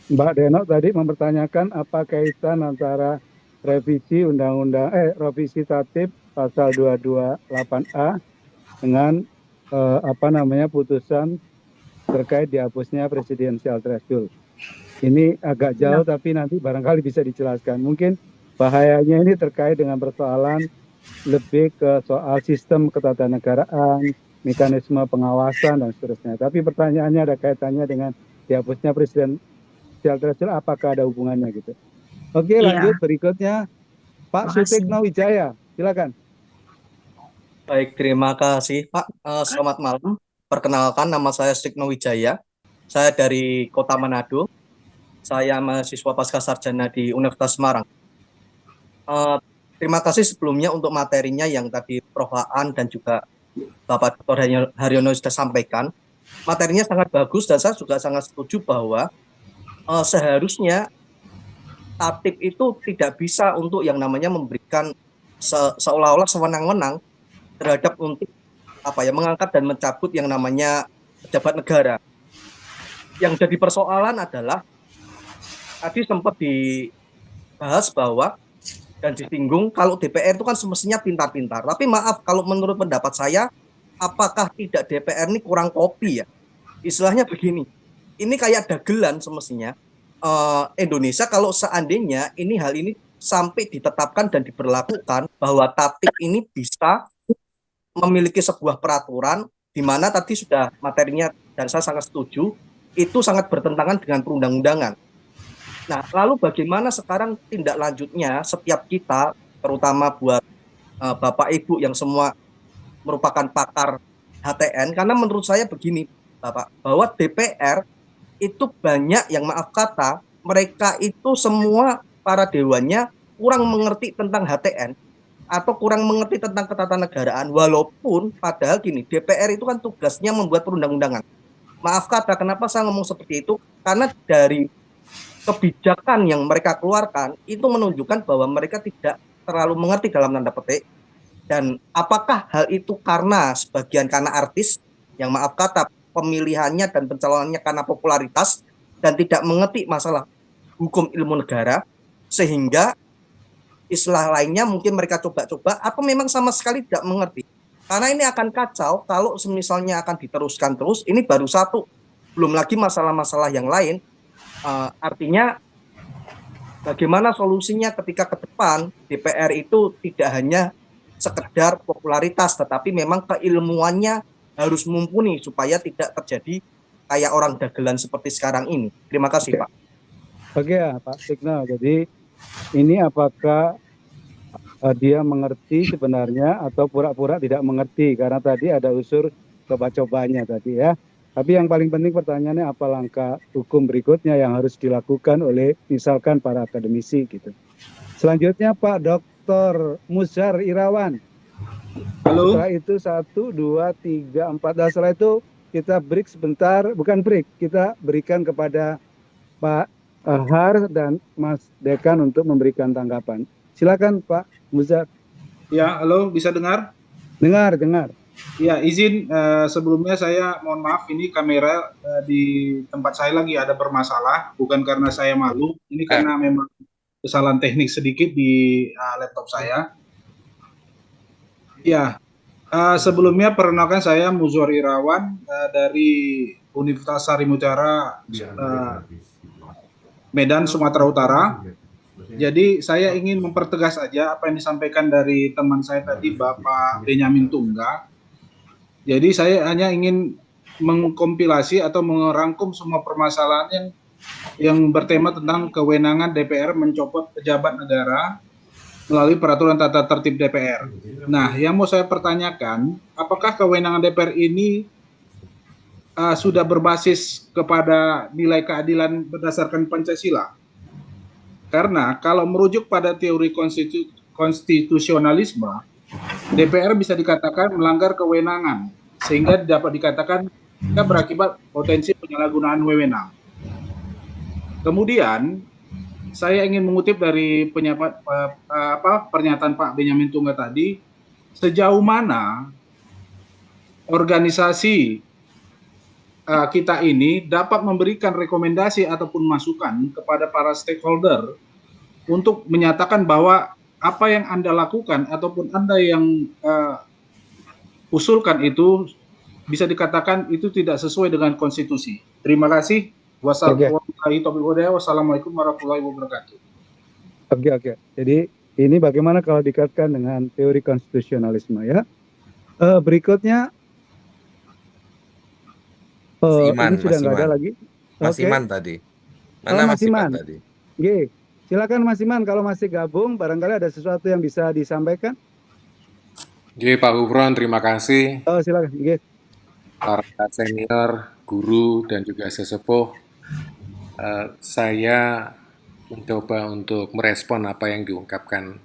Mbak Deno tadi mempertanyakan apa kaitan antara revisi revisi tatib pasal 228A dengan putusan terkait dihapusnya presidensial threshold. Ini agak jauh tapi nanti barangkali bisa dijelaskan. Mungkin bahayanya ini terkait dengan persoalan lebih ke soal sistem ketatanegaraan, mekanisme pengawasan dan seterusnya. Tapi pertanyaannya ada kaitannya dengan dihapusnya presidensial threshold, apakah ada hubungannya gitu? Oke, lanjut berikutnya Pak Sutikno Wijaya, silakan. Baik, terima kasih Pak. Selamat malam. Perkenalkan, nama saya Sutikno Wijaya. Saya dari Kota Manado. Saya mahasiswa pasca sarjana di Universitas Semarang. Terima kasih sebelumnya untuk materinya yang tadi Prof. Aan dan juga Bapak Dr. Haryono sudah sampaikan. Materinya sangat bagus dan saya juga sangat setuju bahwa seharusnya tatib itu tidak bisa untuk yang namanya memberikan seolah-olah sewenang-wenang terhadap untuk mengangkat dan mencabut yang namanya pejabat negara. Yang jadi persoalan adalah tadi sempat dibahas bahwa dan disinggung kalau DPR itu kan semestinya pintar-pintar. Tapi maaf, kalau menurut pendapat saya, apakah tidak DPR ini kurang kopi ya? Istilahnya begini, ini kayak dagelan semestinya. Indonesia kalau seandainya hal ini sampai ditetapkan dan diberlakukan bahwa tatib ini bisa memiliki sebuah peraturan di mana tadi sudah materinya dan saya sangat setuju, itu sangat bertentangan dengan perundang-undangan. Nah, lalu bagaimana sekarang tindak lanjutnya setiap kita, terutama buat Bapak Ibu yang semua merupakan pakar HTN, karena menurut saya begini, Bapak, bahwa DPR itu banyak yang maaf kata, mereka itu semua para dewannya kurang mengerti tentang HTN atau kurang mengerti tentang ketatanegaraan, walaupun padahal gini, DPR itu kan tugasnya membuat perundang-undangan. Maaf kata, kenapa saya ngomong seperti itu? Karena dari kebijakan yang mereka keluarkan itu menunjukkan bahwa mereka tidak terlalu mengerti dalam tanda petik. Dan apakah hal itu karena sebagian karena artis yang maaf kata pemilihannya dan pencalonannya karena popularitas dan tidak mengerti masalah hukum ilmu negara, sehingga istilah lainnya mungkin mereka coba-coba atau memang sama sekali tidak mengerti. Karena ini akan kacau kalau misalnya akan diteruskan terus, ini baru satu belum lagi masalah-masalah yang lain. Artinya bagaimana solusinya ketika ke depan DPR itu tidak hanya sekedar popularitas, tetapi memang keilmuannya harus mumpuni supaya tidak terjadi kayak orang dagelan seperti sekarang ini. Terima kasih, Pak. Oke ya, Pak Signal. Jadi ini apakah dia mengerti sebenarnya atau pura-pura tidak mengerti? Karena tadi ada unsur coba-cobanya tadi ya. Tapi yang paling penting pertanyaannya apa langkah hukum berikutnya yang harus dilakukan oleh misalkan para akademisi gitu. Selanjutnya Pak Dr. Muzar Irawan. Halo. Setelah itu 1, 2, 3, 4. Dan setelah itu kita break sebentar, bukan break, kita berikan kepada Pak Har dan Mas Dekan untuk memberikan tanggapan. Silakan Pak Muzar. Ya, halo, bisa dengar? Dengar. Ya, izin sebelumnya saya mohon maaf, ini kamera di tempat saya lagi ada bermasalah, bukan karena saya malu, ini karena memang kesalahan teknik sedikit di laptop saya. Ya, sebelumnya perkenalkan saya Muzar Irawan dari Universitas Harimau Utara Medan, Sumatera Utara. Jadi saya ingin mempertegas aja apa yang disampaikan dari teman saya tadi, Bapak Benyamin Tungga. Jadi saya hanya ingin mengkompilasi atau merangkum semua permasalahan yang bertema tentang kewenangan DPR mencopot pejabat negara melalui peraturan tata tertib DPR. Nah, yang mau saya pertanyakan, apakah kewenangan DPR ini sudah berbasis kepada nilai keadilan berdasarkan Pancasila? Karena kalau merujuk pada teori konstitusionalisme, DPR bisa dikatakan melanggar kewenangan, sehingga dapat dikatakan berakibat potensi penyalahgunaan wewenang. Kemudian, saya ingin mengutip dari pernyataan Pak Benyamin Tungga tadi, sejauh mana organisasi kita ini dapat memberikan rekomendasi ataupun masukan kepada para stakeholder untuk menyatakan bahwa apa yang Anda lakukan ataupun Anda yang usulkan itu bisa dikatakan itu tidak sesuai dengan konstitusi. Terima kasih. Wassalamualaikum warahmatullahi wabarakatuh. Oke. Jadi ini bagaimana kalau dikaitkan dengan teori konstitusionalisme ya? Berikutnya Iman, ini sudah nggak ada lagi. Mas Iman tadi. Mana Mas Iman tadi? Oke. Silakan Mas Iman kalau masih gabung, barangkali ada sesuatu yang bisa disampaikan. Oke, Pak Hufron, terima kasih. Silakan. Oke. Para senior, guru, dan juga sesepuh, saya mencoba untuk merespon apa yang diungkapkan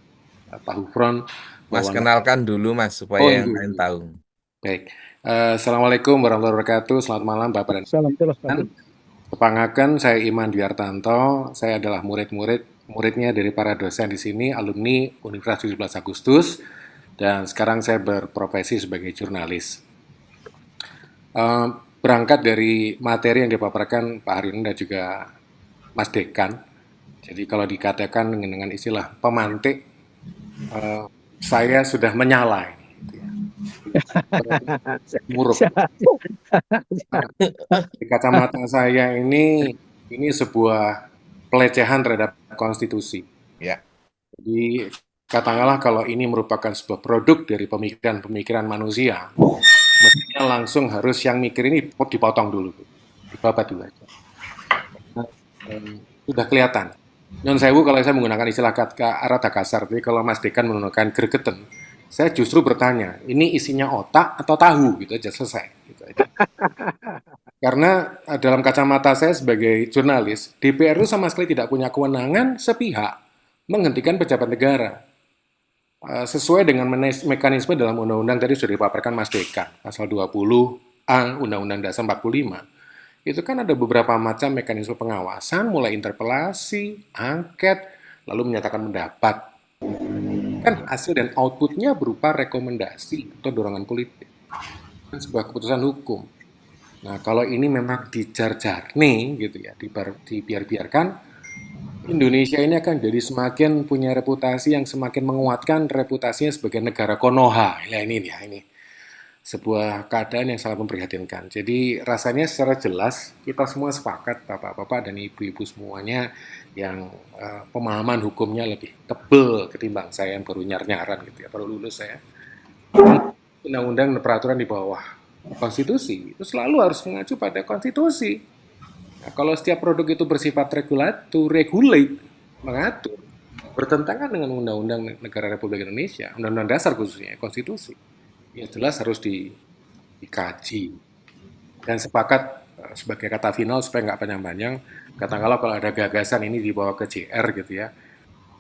Pak Hufron. Mas kenalkan dulu Mas, supaya yang lain tahu. Baik. Assalamualaikum warahmatullahi wabarakatuh. Selamat malam Bapak dan Salam. Kepangaken, saya Iman Dwiartanto. Saya adalah muridnya dari para dosen di sini, alumni Universitas 17 Agustus, dan sekarang saya berprofesi sebagai jurnalis. Berangkat dari materi yang dipaparkan Pak Haryono dan juga Mas Dekan, jadi kalau dikatakan dengan istilah pemantik, saya sudah menyala. Muruk. Di kacamata saya ini sebuah pelecehan terhadap konstitusi. Ya. Jadi katakanlah kalau ini merupakan sebuah produk dari pemikiran manusia, mestinya langsung harus yang mikir ini dipotong dulu, dibabat dulu aja. Sudah kelihatan. Non sewu kalau saya menggunakan istilah kata rada kasar, tapi kalau Mas Dekan menggunakan gregeten, saya justru bertanya, ini isinya otak atau tahu, gitu aja, selesai. Gitu aja. Karena dalam kacamata saya sebagai jurnalis, DPR itu sama sekali tidak punya kewenangan sepihak menghentikan pejabat negara. Sesuai dengan mekanisme dalam undang-undang tadi sudah dipaparkan Mas Dekan, pasal 20A Undang-Undang Dasar 45, itu kan ada beberapa macam mekanisme pengawasan, mulai interpelasi, angket, lalu menyatakan pendapat. Kan hasil dan outputnya berupa rekomendasi atau dorongan politik. Dan sebuah keputusan hukum. Nah, kalau ini memang dijar-jarni gitu ya, dibiar-biarkan, Indonesia ini akan jadi semakin punya reputasi yang semakin menguatkan reputasinya sebagai negara Konoha. Nah, ini. sebuah keadaan yang sangat memprihatinkan. Jadi rasanya secara jelas kita semua sepakat, bapak-bapak dan ibu-ibu semuanya, yang pemahaman hukumnya lebih tebal ketimbang saya yang baru nyar-nyaran gitu ya, baru lulus saya. Undang-undang dan peraturan di bawah konstitusi itu selalu harus mengacu pada konstitusi. Nah, kalau setiap produk itu bersifat regulate, mengatur, bertentangan dengan Undang-Undang Negara Republik Indonesia, Undang-Undang Dasar khususnya, konstitusi, ya jelas harus dikaji. Dan sepakat sebagai kata final supaya nggak panjang-panjang, katakanlah kalau ada gagasan ini dibawa ke JR gitu ya,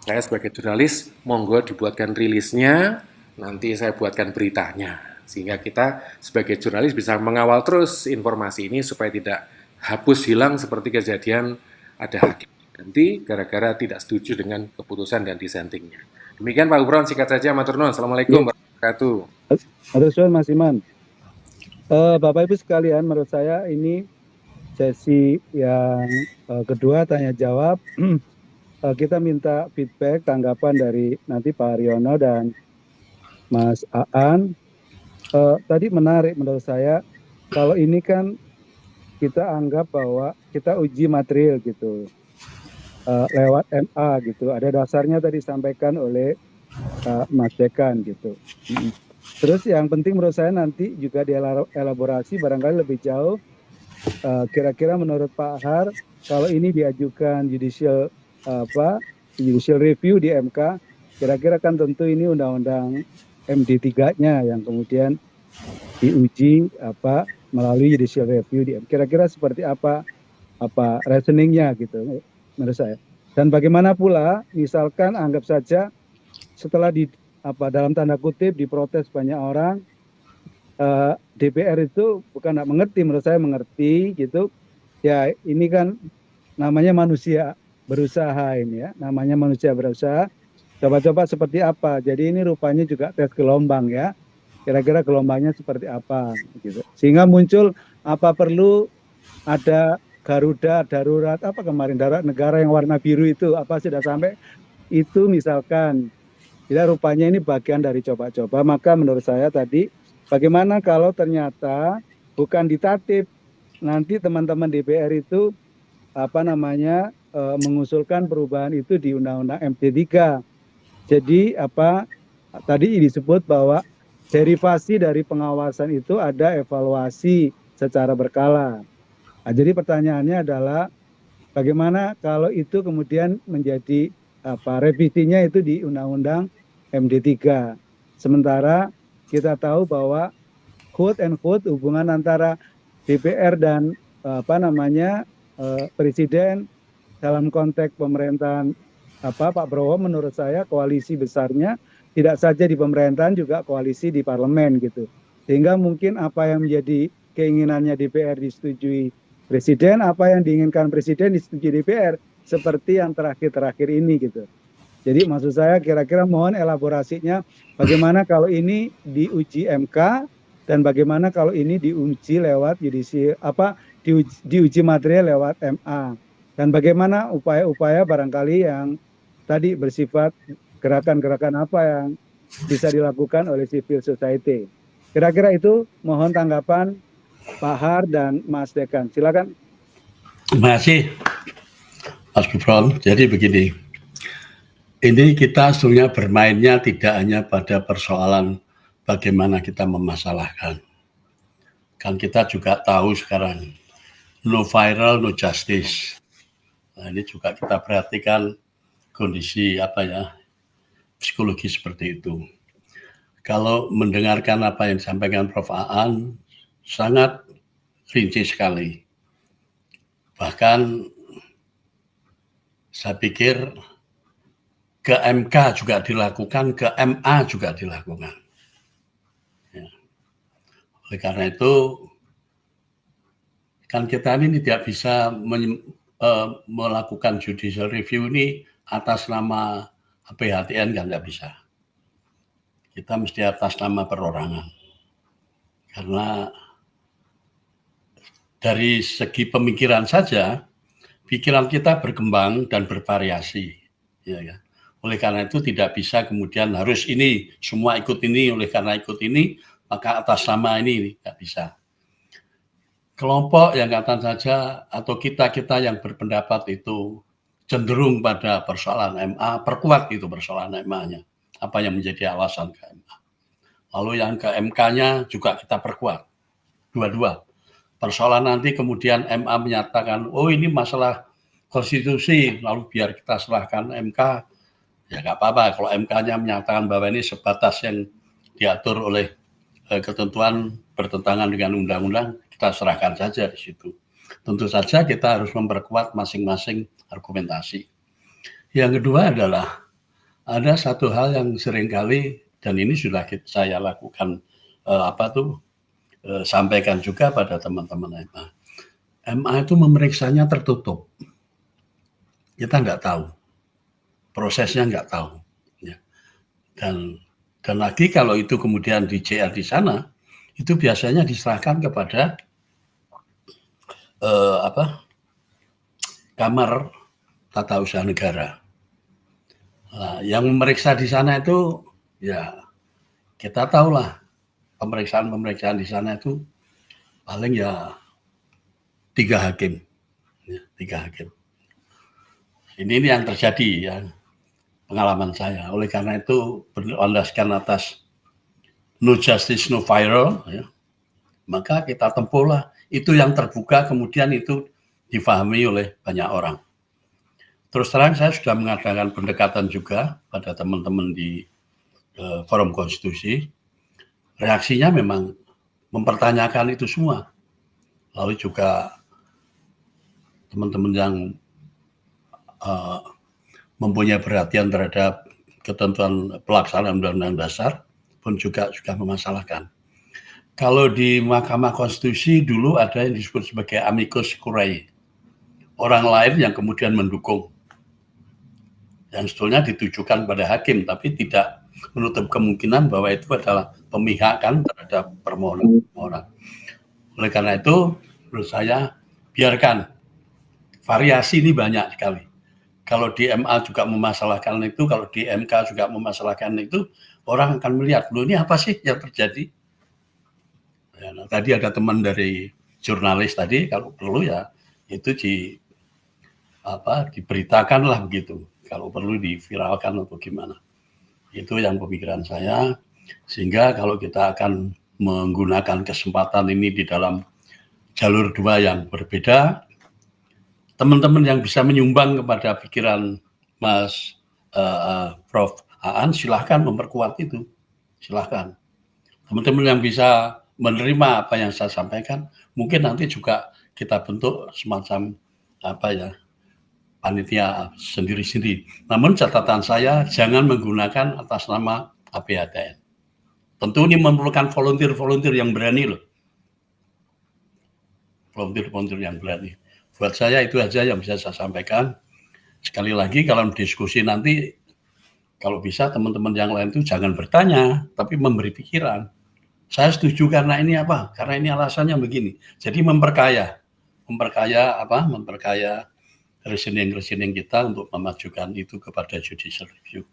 saya sebagai jurnalis, monggo dibuatkan rilisnya, nanti saya buatkan beritanya, sehingga kita sebagai jurnalis bisa mengawal terus informasi ini supaya tidak hapus hilang seperti kejadian ada hakim ganti gara-gara tidak setuju dengan keputusan dan dissentingnya. Demikian Pak Gufron, singkat saja, matur nuwun. Assalamualaikum warahmatullahi wabarakatuh. Matur suwun Mas Iman. Bapak Ibu sekalian, menurut saya ini sesi yang kedua tanya jawab. Kita minta feedback, tanggapan dari nanti Pak Haryono dan Mas Aan. Tadi menarik menurut saya, kalau ini kan kita anggap bahwa kita uji material gitu, lewat MA gitu. Ada dasarnya tadi disampaikan oleh Mas Dekan gitu. Terus yang penting menurut saya nanti juga dielaborasi barangkali lebih jauh. Kira-kira menurut Pak Har, kalau ini diajukan judicial review di MK, kira-kira kan tentu ini undang-undang MD3-nya yang kemudian diuji melalui judicial review di MK. Kira-kira seperti apa reasoningnya gitu menurut saya. Dan bagaimana pula misalkan anggap saja setelah dalam tanda kutip diprotes banyak orang, DPR itu bukan nggak mengerti, menurut saya mengerti gitu. Ya ini kan namanya manusia berusaha ini ya, namanya manusia berusaha. Coba-coba seperti apa. Jadi ini rupanya juga tes gelombang ya. Kira-kira gelombangnya seperti apa gitu. Sehingga muncul apa perlu ada Garuda darurat kemarin darurat negara yang warna biru itu sudah sampai itu misalkan. Tidak, rupanya ini bagian dari coba-coba. Maka menurut saya tadi bagaimana kalau ternyata bukan ditatip, nanti teman-teman DPR itu mengusulkan perubahan itu di Undang-Undang MD3. Jadi tadi disebut bahwa derivasi dari pengawasan itu ada evaluasi secara berkala. Nah, jadi pertanyaannya adalah bagaimana kalau itu kemudian menjadi revisinya itu di Undang-Undang MD3. Sementara kita tahu bahwa quote and quote hubungan antara DPR dan Presiden dalam konteks pemerintahan Pak Prabowo, menurut saya koalisi besarnya tidak saja di pemerintahan juga koalisi di parlemen gitu. Sehingga mungkin apa yang menjadi keinginannya DPR disetujui Presiden, apa yang diinginkan Presiden disetujui DPR, seperti yang terakhir-terakhir ini gitu. Jadi maksud saya kira-kira mohon elaborasinya bagaimana kalau ini diuji MK dan bagaimana kalau ini diuji lewat diuji material lewat MA, dan bagaimana upaya-upaya barangkali yang tadi bersifat gerakan-gerakan apa yang bisa dilakukan oleh civil society. Kira-kira itu, mohon tanggapan Pak Har dan Mas Dekan. Silakan. Terima kasih Mas Gufron. Jadi begini, ini kita sebetulnya bermainnya tidak hanya pada persoalan bagaimana kita memasalahkan. Kan kita juga tahu sekarang, no viral, no justice. Nah, ini juga kita perhatikan kondisi psikologi seperti itu. Kalau mendengarkan apa yang disampaikan Prof. Aan, sangat rinci sekali. Bahkan saya pikir ke MK juga dilakukan, ke MA juga dilakukan. Ya. Oleh karena itu, kan kita ini tidak bisa melakukan judicial review ini atas nama PHTN, kan nggak bisa. Kita mesti atas nama perorangan. Karena dari segi pemikiran saja, pikiran kita berkembang dan bervariasi. Ya. Oleh karena itu tidak bisa kemudian harus ini, semua ikut ini, oleh karena ikut ini, maka atas nama ini nggak bisa. Kelompok yang katakan saja atau kita-kita yang berpendapat itu cenderung pada persoalan MA, perkuat itu persoalan MA-nya. Apa yang menjadi alasan ke MA. Lalu yang ke MK-nya juga kita perkuat. Dua-dua. Persoalan nanti kemudian MA menyatakan, oh ini masalah konstitusi, lalu biar kita serahkan MK, ya nggak apa-apa. Kalau MK-nya menyatakan bahwa ini sebatas yang diatur oleh ketentuan bertentangan dengan undang-undang, kita serahkan saja di situ. Tentu saja kita harus memperkuat masing-masing argumentasi. Yang kedua adalah ada satu hal yang seringkali dan ini sudah saya lakukan sampaikan juga pada teman-teman MA. MA itu memeriksanya tertutup. Kita nggak tahu, prosesnya nggak tahu. Ya. Dan lagi kalau itu kemudian di JR di sana, itu biasanya diserahkan kepada Kamar Tata Usaha Negara. Nah, yang memeriksa di sana itu, ya kita tahulah pemeriksaan di sana itu paling ya 3 hakim, ya, 3 hakim. Ini yang terjadi ya pengalaman saya. Oleh karena itu berlandaskan atas no justice no viral, ya, maka kita tempuhlah itu yang terbuka kemudian itu difahami oleh banyak orang. Terus terang saya sudah mengadakan pendekatan juga pada teman-teman di Forum Konstitusi. Reaksinya memang mempertanyakan itu semua. Lalu juga teman-teman yang mempunyai perhatian terhadap ketentuan pelaksanaan Undang-Undang Dasar pun juga memasalahkan. Kalau di Mahkamah Konstitusi dulu ada yang disebut sebagai amicus curiae. Orang lain yang kemudian mendukung. Yang sebetulnya ditujukan pada hakim, tapi tidak menutup kemungkinan bahwa itu adalah pemihakan terhadap permohonan orang. Oleh karena itu, menurut saya, biarkan. Variasi ini banyak sekali. Kalau di MA juga memasalahkan itu, kalau di MK juga memasalahkan itu, orang akan melihat, loh ini apa sih yang terjadi? Ya, nah, tadi ada teman dari jurnalis tadi, kalau perlu ya itu diberitakanlah begitu. Kalau perlu diviralkan atau gimana. Itu yang pemikiran saya. Sehingga kalau kita akan menggunakan kesempatan ini di dalam jalur 2 yang berbeda, teman-teman yang bisa menyumbang kepada pikiran Mas Prof. Aan, silahkan memperkuat itu. Silahkan. Teman-teman yang bisa menerima apa yang saya sampaikan, mungkin nanti juga kita bentuk semacam panitia sendiri-sendiri. Namun catatan saya jangan menggunakan atas nama APHTN. Tentu ini memerlukan volunteer yang berani loh. Volunteer yang berani. Buat saya itu aja yang bisa saya sampaikan. Sekali lagi kalau diskusi nanti, kalau bisa teman-teman yang lain itu jangan bertanya, tapi memberi pikiran. Saya setuju karena ini apa? Karena ini alasannya begini. Jadi memperkaya reasoning kita untuk memajukan itu kepada judicial review.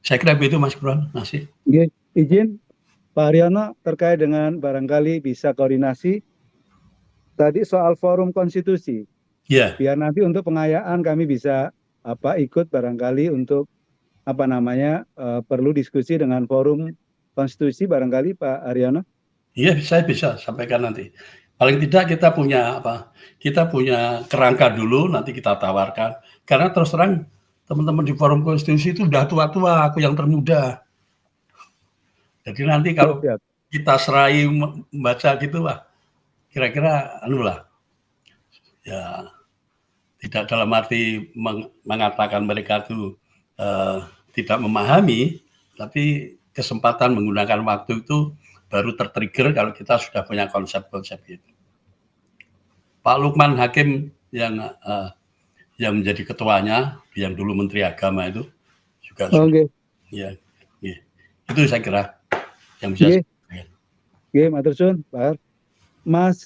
Saya kira begitu Mas Bron. Masih. Izin Pak Haryono terkait dengan barangkali bisa koordinasi tadi soal forum konstitusi. Ya. Biar nanti untuk pengayaan kami bisa ikut barangkali untuk perlu diskusi dengan forum konstitusi barangkali Pak Haryono. Iya, saya bisa sampaikan nanti. Paling tidak kita punya kita punya kerangka dulu, nanti kita tawarkan. Karena terus terang teman-teman di forum konstitusi itu udah tua-tua, aku yang termuda. Jadi nanti kalau kita serai membaca gitu kira-kira ya tidak dalam arti mengatakan mereka itu tidak memahami, tapi kesempatan menggunakan waktu itu baru tertrigger kalau kita sudah punya konsep-konsep itu. Pak Lukman Hakim yang menjadi ketuanya, yang dulu Menteri Agama itu juga. Ya, itu saya kira yang bisa. Matur suwun, Pak. Mas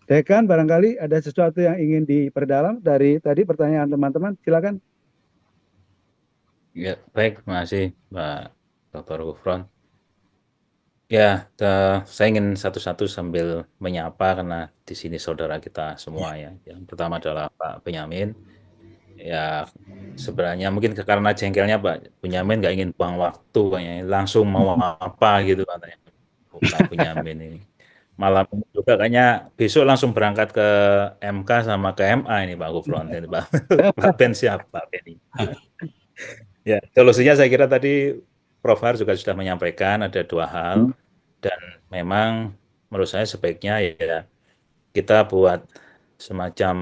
Dekan, barangkali ada sesuatu yang ingin diperdalam dari tadi pertanyaan teman-teman, silakan. Ya, baik, terima kasih Pak Dr. Gufron. Ya, saya ingin satu-satu sambil menyapa karena di sini saudara kita semua ya. Yang pertama adalah Pak Benyamin. Ya, sebenarnya mungkin karena jengkelnya Pak Benyamin nggak ingin buang waktu kayaknya, langsung mau apa gitu katanya Pak Benyamin ini. Malam ini juga kayaknya besok langsung berangkat ke MK sama ke MA ini Pak Gufron ini Pak. Pak Ben siap Pak Benny. Ya, solusinya saya kira tadi Prof. Har juga sudah menyampaikan ada dua hal dan memang menurut saya sebaiknya ya kita buat semacam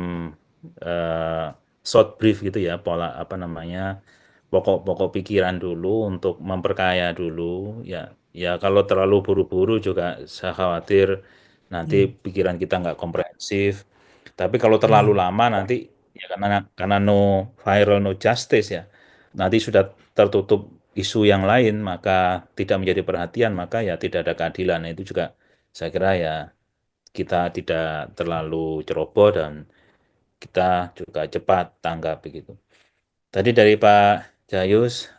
eh, short brief gitu ya, pola apa namanya, pokok-pokok pikiran dulu untuk memperkaya dulu ya. Ya kalau terlalu buru-buru juga saya khawatir nanti pikiran kita nggak komprehensif. Tapi kalau terlalu lama nanti ya karena no viral no justice ya. Nanti sudah tertutup isu yang lain maka tidak menjadi perhatian maka ya tidak ada keadilan. Nah, itu juga saya kira ya kita tidak terlalu ceroboh dan kita juga cepat tanggap begitu. Tadi dari Pak Jayus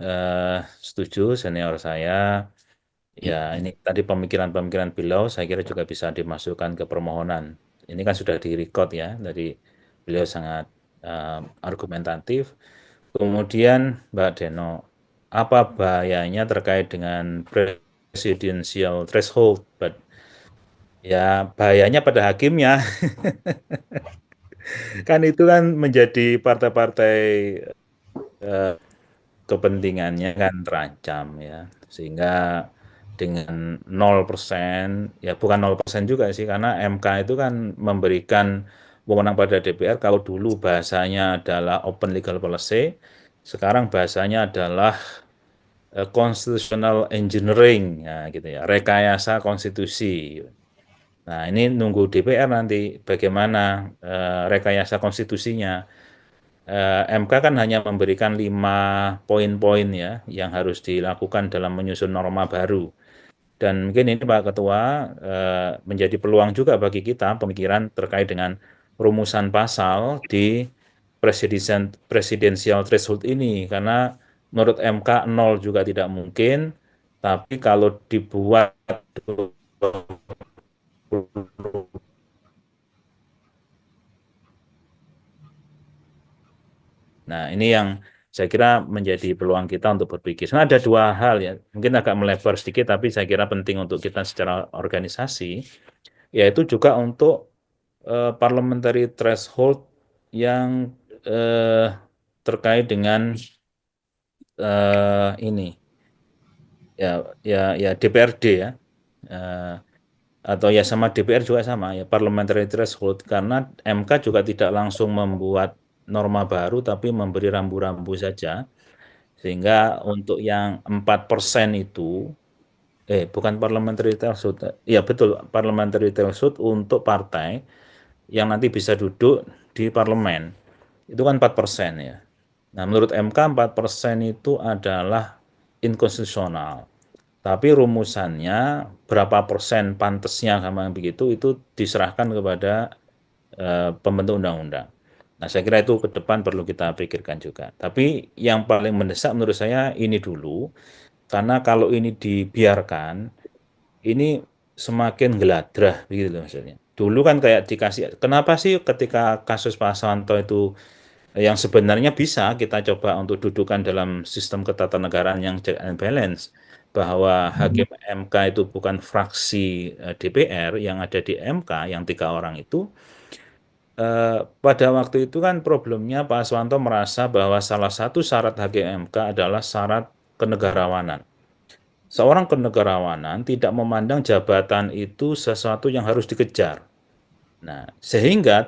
setuju senior saya. Ya, ini tadi pemikiran-pemikiran beliau saya kira juga bisa dimasukkan ke permohonan. Ini kan sudah direcord ya, dari beliau sangat argumentatif. Kemudian Mbak Deno, apa bahayanya terkait dengan presidential threshold? Ya, bahayanya pada hakimnya. Kan itu kan menjadi partai-partai kepentingannya kan terancam ya. Sehingga dengan 0%, ya bukan 0% juga sih, karena MK itu kan memberikan wewenang pada DPR. Kalau dulu bahasanya adalah open legal policy, sekarang bahasanya adalah constitutional engineering, ya gitu ya, rekayasa konstitusi. Nah, ini nunggu DPR nanti bagaimana rekayasa konstitusinya. MK kan hanya memberikan 5 poin-poin ya yang harus dilakukan dalam menyusun norma baru. Dan mungkin ini Pak Ketua menjadi peluang juga bagi kita pemikiran terkait dengan rumusan pasal di presidensial threshold ini. Karena menurut MK 0 juga tidak mungkin, tapi kalau dibuat Nah, ini yang saya kira menjadi peluang kita untuk berpikir. Sebenarnya ada dua hal ya, mungkin agak melebar sedikit, tapi saya kira penting untuk kita secara organisasi, yaitu juga untuk parliamentary threshold yang terkait dengan ini, ya DPRD ya, atau ya sama DPR juga sama ya parliamentary threshold, karena MK juga tidak langsung membuat norma baru tapi memberi rambu-rambu saja, sehingga untuk yang 4% itu bukan parliamentary threshold ya, betul, parliamentary threshold untuk partai yang nanti bisa duduk di parlemen itu kan 4% ya. Nah, menurut MK 4% itu adalah inkonstitusional. Tapi rumusannya berapa persen pantasnya sama begitu itu diserahkan kepada pembentuk undang-undang. Nah, saya kira itu ke depan perlu kita pikirkan juga. Tapi yang paling mendesak menurut saya ini dulu, karena kalau ini dibiarkan, ini semakin geladrah begitu loh maksudnya. Dulu kan kayak dikasih, kenapa sih ketika kasus Pak Santo itu yang sebenarnya bisa kita coba untuk dudukan dalam sistem ketatanegaraan yang check and balance, bahwa hakim MK itu bukan fraksi DPR yang ada di MK yang 3 orang itu. Pada waktu itu kan problemnya Pak Aswanto merasa bahwa salah satu syarat hakim MK adalah syarat kenegarawanan. Seorang kenegarawanan tidak memandang jabatan itu sesuatu yang harus dikejar. Nah, sehingga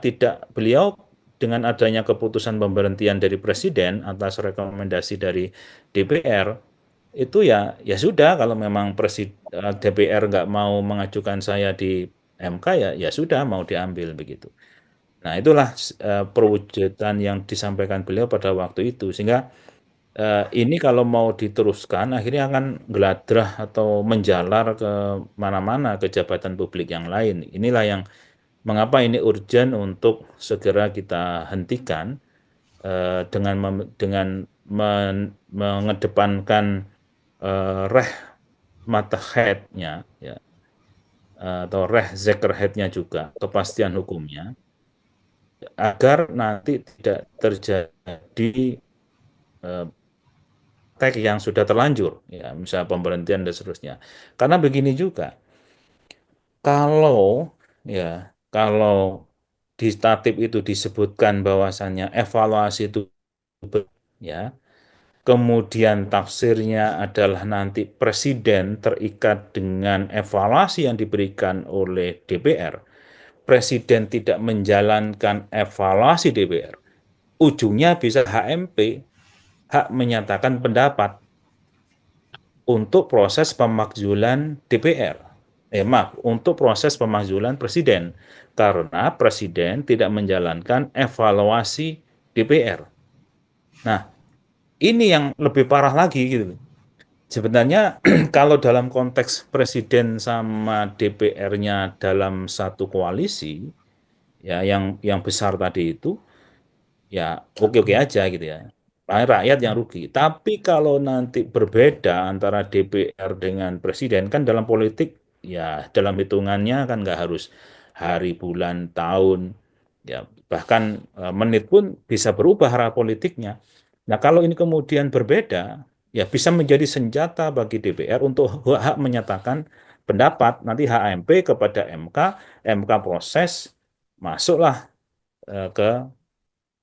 beliau dengan adanya keputusan pemberhentian dari presiden atas rekomendasi dari DPR, itu ya sudah, kalau memang DPR nggak mau mengajukan saya di MK ya sudah, mau diambil begitu. Nah, itulah perwujudan yang disampaikan beliau pada waktu itu, sehingga ini kalau mau diteruskan akhirnya akan geladrah atau menjalar ke mana-mana ke jabatan publik yang lain. Inilah yang mengapa ini urgent untuk segera kita hentikan dengan mengedepankan mata head-nya ya, atau Rechtszekerheitnya juga, kepastian hukumnya, agar nanti tidak terjadi tag yang sudah terlanjur, ya, misalnya pemberhentian dan seterusnya. Karena begini juga, kalau di tatip itu disebutkan bahwasannya evaluasi itu ya, kemudian tafsirnya adalah nanti presiden terikat dengan evaluasi yang diberikan oleh DPR, presiden tidak menjalankan evaluasi DPR, ujungnya bisa HMP, hak menyatakan pendapat, untuk proses pemakzulan DPR. Untuk proses pemakzulan presiden. Karena presiden tidak menjalankan evaluasi DPR. Nah, ini yang lebih parah lagi gitu. Sebenarnya kalau dalam konteks presiden sama DPR-nya dalam satu koalisi, ya yang besar tadi itu, ya oke-oke aja gitu ya. Rakyat yang rugi. Tapi kalau nanti berbeda antara DPR dengan presiden, kan dalam politik ya dalam hitungannya kan nggak harus hari, bulan, tahun, ya bahkan menit pun bisa berubah arah politiknya. Nah kalau ini kemudian berbeda, ya bisa menjadi senjata bagi DPR untuk hak menyatakan pendapat. Nanti HMP kepada MK, MK proses, masuklah ke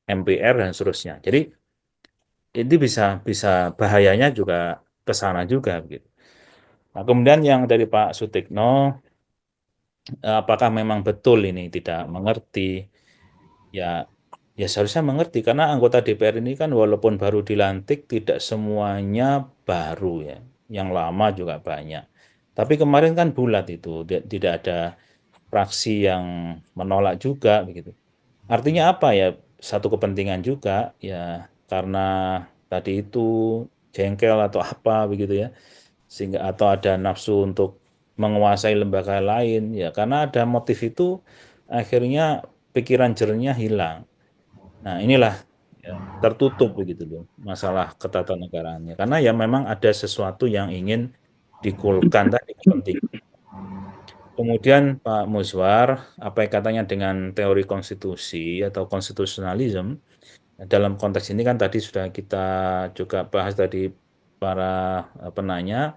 MPR dan seterusnya. Jadi ini bisa bahayanya juga ke sana juga gitu. Nah, kemudian yang dari Pak Sutikno, apakah memang betul ini tidak mengerti? Ya, ya seharusnya mengerti karena anggota DPR ini kan walaupun baru dilantik tidak semuanya baru ya. Yang lama juga banyak. Tapi kemarin kan bulat itu, tidak ada fraksi yang menolak juga begitu. Artinya apa ya? Satu kepentingan juga ya karena tadi itu jengkel atau apa begitu ya. Sehingga atau ada nafsu untuk menguasai lembaga lain ya karena ada motif itu akhirnya pikiran jernihnya hilang. Nah, inilah ya, tertutup begitu loh masalah ketatanegaraannya. Karena ya memang ada sesuatu yang ingin digolkan tadi kepentingan. Kemudian Pak Muswar, apa yang katanya dengan teori konstitusi atau konstitusionalisme, dalam konteks ini kan tadi sudah kita juga bahas tadi para penanya,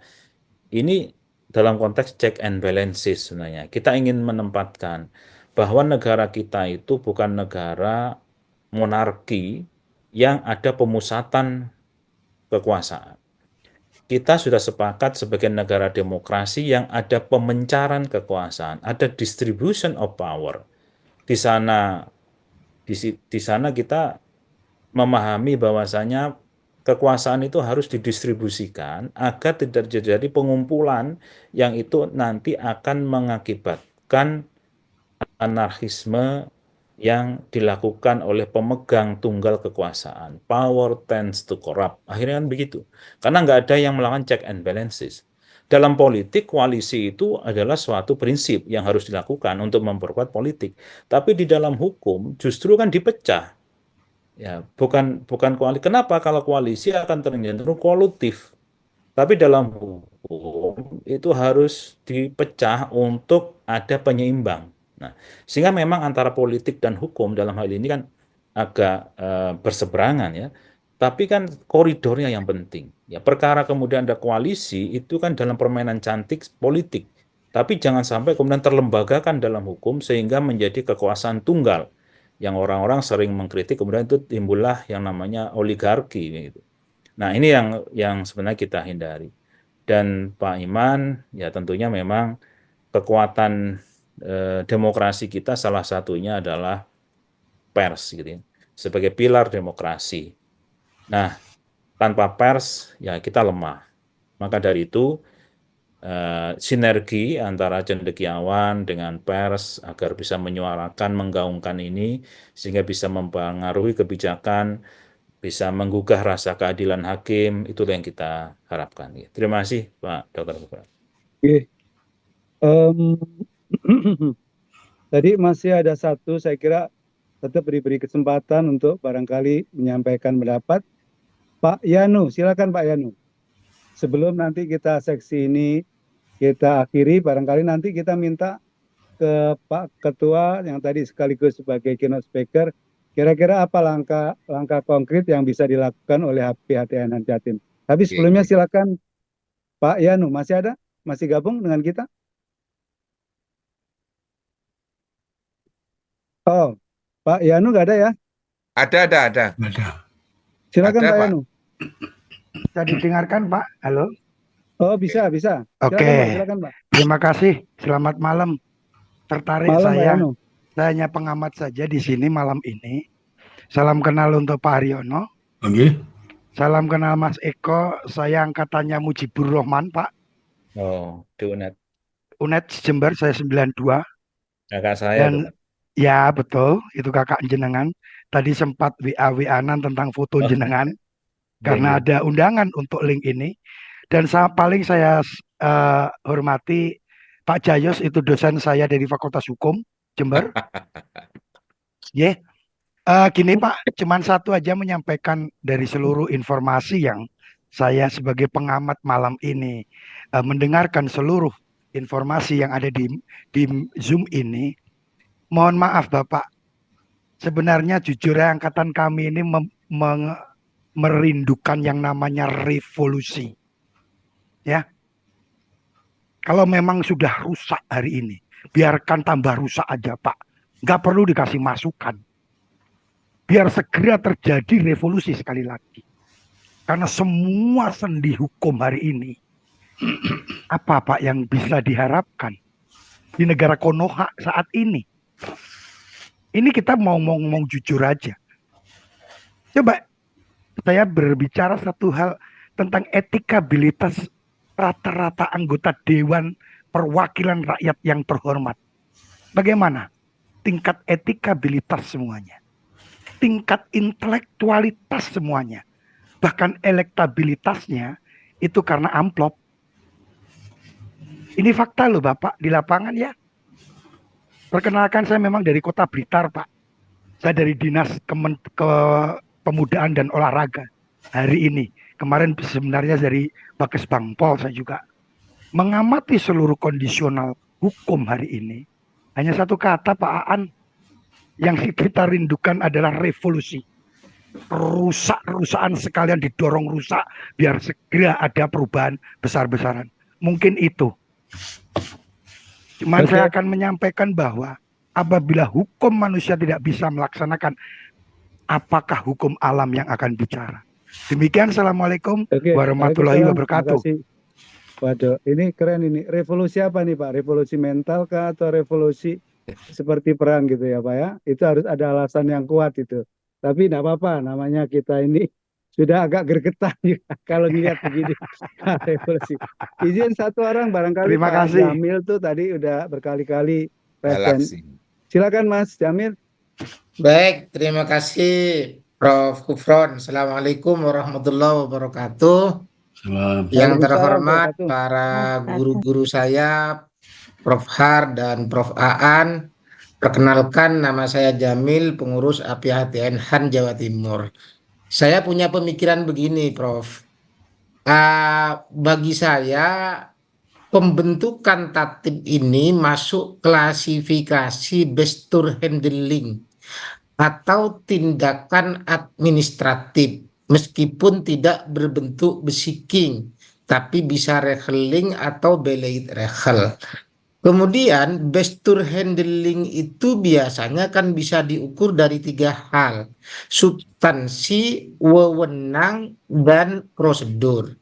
ini dalam konteks check and balances sebenarnya. Kita ingin menempatkan bahwa negara kita itu bukan negara monarki yang ada pemusatan kekuasaan. Kita sudah sepakat sebagai negara demokrasi yang ada pemencaran kekuasaan, ada distribution of power. Di sana kita memahami bahwasanya kekuasaan itu harus didistribusikan agar tidak terjadi pengumpulan yang itu nanti akan mengakibatkan anarkisme yang dilakukan oleh pemegang tunggal kekuasaan. Power tends to corrupt. Akhirnya kan begitu. Karena nggak ada yang melakukan check and balances. Dalam politik, koalisi itu adalah suatu prinsip yang harus dilakukan untuk memperkuat politik. Tapi di dalam hukum justru kan dipecah. Ya, bukan koalisi. Kenapa? Kalau koalisi akan cenderung kolutif. Tapi dalam hukum itu harus dipecah untuk ada penyeimbang. Nah, sehingga memang antara politik dan hukum dalam hal ini kan agak berseberangan ya. Tapi kan koridornya yang penting. Ya, perkara kemudian ada koalisi itu kan dalam permainan cantik politik. Tapi jangan sampai kemudian terlembagakan dalam hukum sehingga menjadi kekuasaan tunggal. Yang orang-orang sering mengkritik kemudian itu timbullah yang namanya oligarki gitu. Nah, ini yang sebenarnya kita hindari. Dan Pak Iman, ya tentunya memang kekuatan demokrasi kita salah satunya adalah pers, gitu ya, sebagai pilar demokrasi. Nah, tanpa pers, ya kita lemah. Maka dari itu, sinergi antara cendekiawan dengan pers agar bisa menyuarakan, menggaungkan ini, sehingga bisa mempengaruhi kebijakan, bisa menggugah rasa keadilan hakim, itulah yang kita harapkan. Terima kasih Pak Dr. Gufron. Oke. Tadi masih ada satu, saya kira tetap diberi kesempatan untuk barangkali menyampaikan pendapat. Pak Yanu, silakan Pak Yanu. Sebelum nanti kita seksi ini kita akhiri. Barangkali nanti kita minta ke Pak Ketua yang tadi sekaligus sebagai keynote speaker, kira-kira apa langkah konkret yang bisa dilakukan oleh HPATN Jatim. Tapi sebelumnya silakan Pak Yanu, masih ada? Masih gabung dengan kita? Oh, Pak Yanu nggak ada ya? Ada. Silakan Ada, Pak Pak. Yanu. Bisa didengarkan Pak? Halo? Oh, bisa. Oke. Silakan Pak. Terima kasih. Selamat malam. Tertarik Malam, Pak saya. Yanu. Saya hanya pengamat saja di sini malam ini. Salam kenal untuk Pak Haryono. Oke. Salam kenal Mas Eko. Saya angkatannya Mujibur Rahman, Pak. Oh, di UNED. UNED Jember, saya 92. Kakak saya tuh, Dan ya betul, itu kakak jenengan. Tadi sempat WA-WA-an tentang foto Oh. jenengan. Karena ada undangan untuk link ini. Dan paling saya hormati Pak Jayos, itu dosen saya dari Fakultas Hukum Jember. Gini Pak, cuman satu aja menyampaikan dari seluruh informasi yang saya sebagai pengamat malam ini mendengarkan seluruh informasi yang ada di Zoom ini. Mohon maaf Bapak, sebenarnya jujur ya, angkatan kami ini merindukan yang namanya revolusi. Ya, kalau memang sudah rusak hari ini, biarkan tambah rusak aja Pak. Nggak perlu dikasih masukan. Biar segera terjadi revolusi sekali lagi. Karena semua sendi hukum hari ini, apa Pak yang bisa diharapkan di negara Konoha saat ini? Ini kita mau ngomong jujur aja. Coba saya berbicara satu hal tentang etikabilitas rata-rata anggota Dewan Perwakilan Rakyat yang terhormat. Bagaimana tingkat etikabilitas semuanya, tingkat intelektualitas semuanya, bahkan elektabilitasnya itu karena amplop. Ini fakta loh Bapak di lapangan ya. Perkenalkan, saya memang dari Kota Blitar Pak. Saya dari Dinas Kepemudaan dan Olahraga hari ini. Kemarin sebenarnya dari Bakes Bangpol saya juga. Mengamati seluruh kondisional hukum hari ini, hanya satu kata Pak Aan, yang kita rindukan adalah revolusi. Rusak-rusakan sekalian didorong rusak, biar segera ada perubahan besar-besaran. Mungkin itu. Cuman saya akan menyampaikan bahwa apabila hukum manusia tidak bisa melaksanakan, apakah hukum alam yang akan bicara? Demikian, Assalamualaikum warahmatullahi wabarakatuh. Waduh, ini keren ini. Revolusi apa nih Pak? Revolusi mental kah atau revolusi seperti perang gitu ya Pak ya? Itu harus ada alasan yang kuat itu. Tapi tidak apa-apa, namanya kita ini sudah agak gergetan juga kalau dilihat begini. Revolusi. Izin satu orang barangkali. Terima Pak kasih. Jamil tuh tadi udah berkali-kali referensi. Silakan Mas Jamil. Baik, terima kasih Prof. Kufron. Assalamualaikum warahmatullahi wabarakatuh. Yang terhormat para guru-guru saya, Prof. Har dan Prof. Aan. Perkenalkan, nama saya Jamil, pengurus APATN Han Jawa Timur. Saya punya pemikiran begini, Prof. Bagi saya, pembentukan tatib ini masuk klasifikasi bestur handling atau tindakan administratif, meskipun tidak berbentuk besiking, tapi bisa regeling atau beleit regel. Kemudian bestur handling itu biasanya kan bisa diukur dari 3 hal: substansi, wewenang, dan prosedur.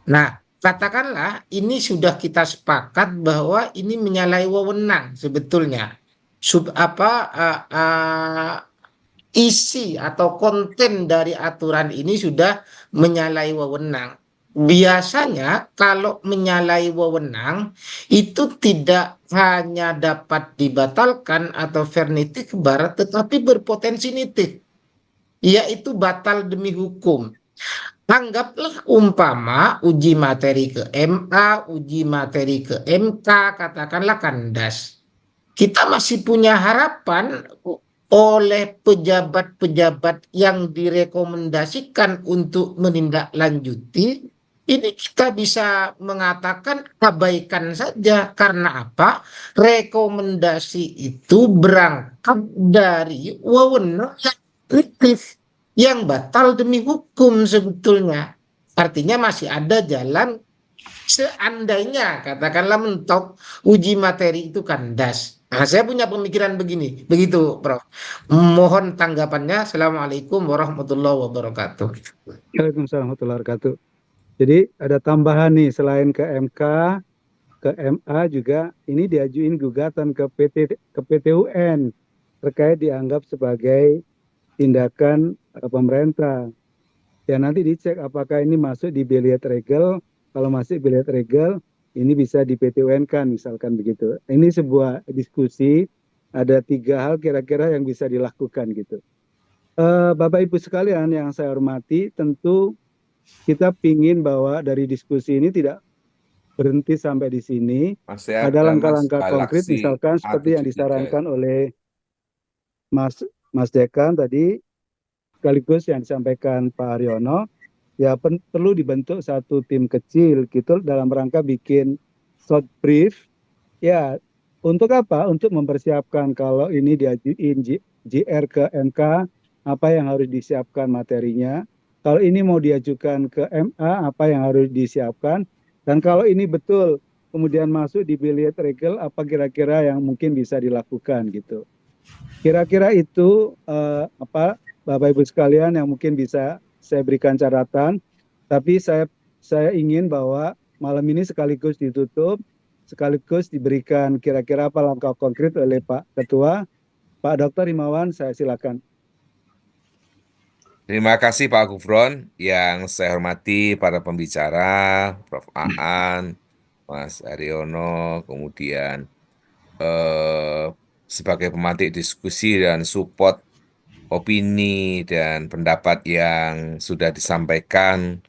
Nah, katakanlah ini sudah kita sepakat bahwa ini menyalahi wewenang sebetulnya. Isi atau konten dari aturan ini sudah menyalahi wewenang. Biasanya kalau menyalahi wewenang itu tidak hanya dapat dibatalkan atau vernitik ke barat, tetapi berpotensi nitik, yaitu batal demi hukum. Anggaplah umpama uji materi ke MA, uji materi ke MK, katakanlah kandas. Kita masih punya harapan oleh pejabat-pejabat yang direkomendasikan untuk menindaklanjuti ini kita bisa mengatakan abaikan saja. Karena apa? Rekomendasi itu berangkat dari wewenang yang kritis, yang batal demi hukum sebetulnya. Artinya masih ada jalan seandainya katakanlah mentok uji materi itu kandas. Nah, saya punya pemikiran begini, begitu Prof. Mohon tanggapannya. Assalamualaikum warahmatullahi wabarakatuh. Waalaikumsalam warahmatullahi wabarakatuh. Jadi ada tambahan nih, selain ke MK, ke MA juga ini diajuin gugatan ke PT UN terkait dianggap sebagai tindakan pemerintah. Ya nanti dicek apakah ini masuk di Biliet Regel. Kalau masih Biliet Regel, ini bisa di PT UN kan, misalkan begitu. Ini sebuah diskusi, ada 3 hal kira-kira yang bisa dilakukan gitu. Bapak Ibu sekalian yang saya hormati, tentu kita pingin bahwa dari diskusi ini tidak berhenti sampai di sini. Ada langkah-langkah konkret, misalkan seperti yang disarankan oleh Mas Dekan tadi, sekaligus yang disampaikan Pak Haryono, ya perlu dibentuk satu tim kecil gitu dalam rangka bikin short brief. Ya, untuk apa? Untuk mempersiapkan kalau ini diajuin JR ke MK, apa yang harus disiapkan materinya. Kalau ini mau diajukan ke MA, apa yang harus disiapkan. Dan kalau ini betul kemudian masuk di Biliet Regel, apa kira-kira yang mungkin bisa dilakukan gitu. Kira-kira itu Bapak Ibu sekalian yang mungkin bisa saya berikan catatan, tapi saya ingin bahwa malam ini sekaligus ditutup, sekaligus diberikan kira-kira apa langkah konkret oleh Pak Ketua. Pak Dr. Himawan, saya silakan. Terima kasih Pak Gufron, yang saya hormati para pembicara, Prof. Aan, Mas Haryono, kemudian sebagai pemantik diskusi dan support opini dan pendapat yang sudah disampaikan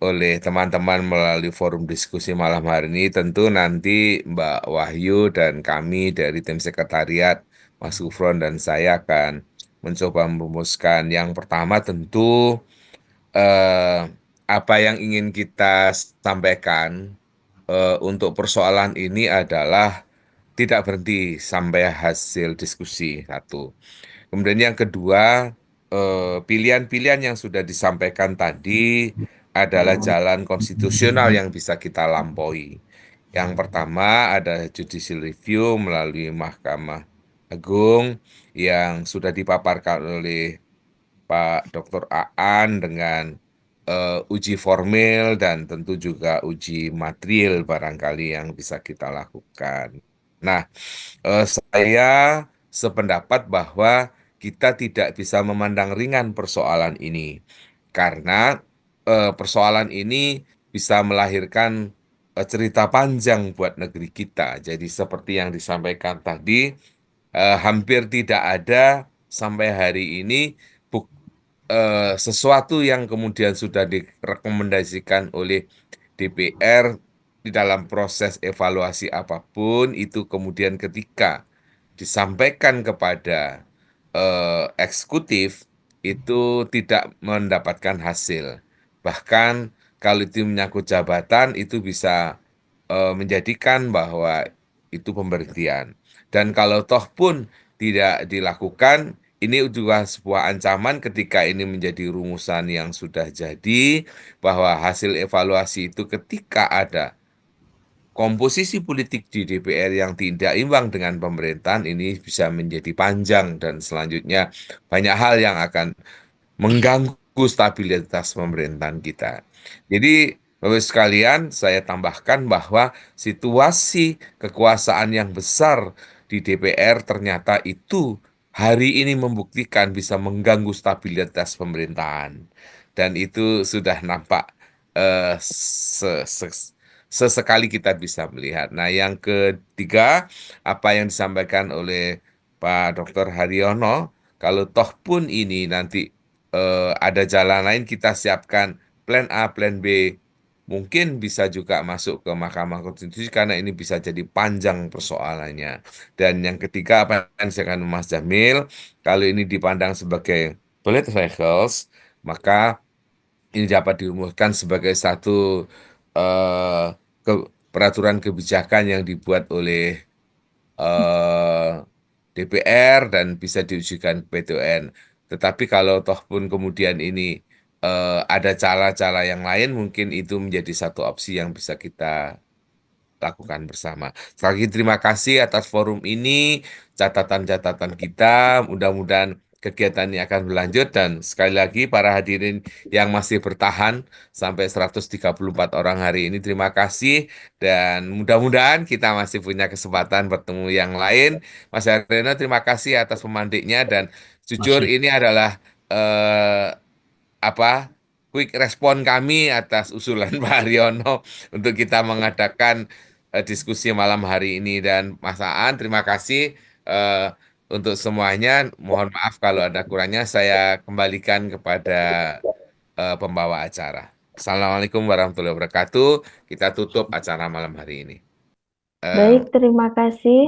oleh teman-teman melalui forum diskusi malam hari ini. Tentu nanti Mbak Wahyu dan kami dari tim sekretariat, Mas Gufron dan saya akan mencoba merumuskan. Yang pertama tentu apa yang ingin kita sampaikan untuk persoalan ini adalah tidak berhenti sampai hasil diskusi, satu. Kemudian yang kedua, pilihan-pilihan yang sudah disampaikan tadi adalah jalan konstitusional yang bisa kita lampaui. Yang pertama ada judicial review melalui Mahkamah Agung yang sudah dipaparkan oleh Pak Dr. Aan dengan uji formil dan tentu juga uji material barangkali yang bisa kita lakukan. Nah, saya sependapat bahwa kita tidak bisa memandang ringan persoalan ini karena persoalan ini bisa melahirkan cerita panjang buat negeri kita. Jadi seperti yang disampaikan tadi, hampir tidak ada sampai hari ini sesuatu yang kemudian sudah direkomendasikan oleh DPR di dalam proses evaluasi apapun itu kemudian ketika disampaikan kepada eksekutif itu tidak mendapatkan hasil. Bahkan kalau itu menyangkut jabatan itu bisa menjadikan bahwa itu pemberhentian. Dan kalau toh pun tidak dilakukan, ini juga sebuah ancaman ketika ini menjadi rumusan yang sudah jadi, bahwa hasil evaluasi itu ketika ada komposisi politik di DPR yang tidak imbang dengan pemerintahan, ini bisa menjadi panjang dan selanjutnya banyak hal yang akan mengganggu stabilitas pemerintahan kita. Jadi, Bapak sekalian, saya tambahkan bahwa situasi kekuasaan yang besar di DPR ternyata itu hari ini membuktikan bisa mengganggu stabilitas pemerintahan. Dan itu sudah nampak sesekali kita bisa melihat. Nah, yang ketiga, apa yang disampaikan oleh Pak Dr. Haryono, kalau toh pun ini nanti ada jalan lain, kita siapkan plan A, plan B, mungkin bisa juga masuk ke Mahkamah Konstitusi karena ini bisa jadi panjang persoalannya. Dan yang ketiga, apa yang disampaikan Mas Jamil, kalau ini dipandang sebagai bullet vehicles, maka ini dapat dirumuskan sebagai satu eh, peraturan kebijakan yang dibuat oleh eh, DPR dan bisa diujikan ke PT UN. Tetapi kalau toh pun kemudian ini ada cara-cara yang lain, mungkin itu menjadi satu opsi yang bisa kita lakukan bersama. Sekali lagi terima kasih atas forum ini, catatan-catatan kita, mudah-mudahan kegiatan ini akan berlanjut dan sekali lagi para hadirin yang masih bertahan sampai 134 orang hari ini, terima kasih dan mudah-mudahan kita masih punya kesempatan bertemu yang lain. Mas Haryono, terima kasih atas pemandiknya dan jujur Masih. ini adalah quick respon kami atas usulan Pak Haryono untuk kita mengadakan diskusi malam hari ini dan Mas Aan, terima kasih untuk semuanya. Mohon maaf kalau ada kurangnya, saya kembalikan kepada pembawa acara. Assalamualaikum warahmatullahi wabarakatuh. Kita tutup acara malam hari ini. Baik, terima kasih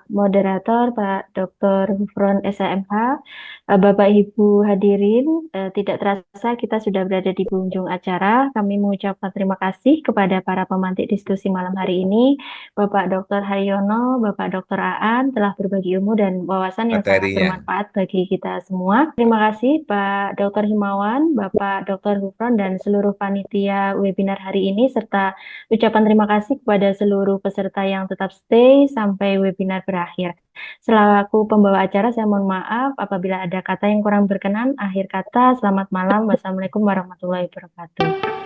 moderator Pak Dr. Gufron SAMH, Bapak Ibu hadirin. Tidak terasa kita sudah berada di penghujung acara. Kami mengucapkan terima kasih kepada para pemantik diskusi malam hari ini, Bapak Dr. Haryono, Bapak Dr. Aan telah berbagi ilmu dan wawasan yang sangat Materinya. bermanfaat bagi kita semua. Terima kasih Pak Dr. Himawan, Bapak Dr. Gufron dan seluruh panitia webinar hari ini serta ucapan terima kasih kepada seluruh peserta yang tetap stay sampai webinar berakhir. Selaku pembawa acara, saya mohon maaf apabila ada kata yang kurang berkenan. Akhir kata, selamat malam. Wassalamualaikum warahmatullahi wabarakatuh.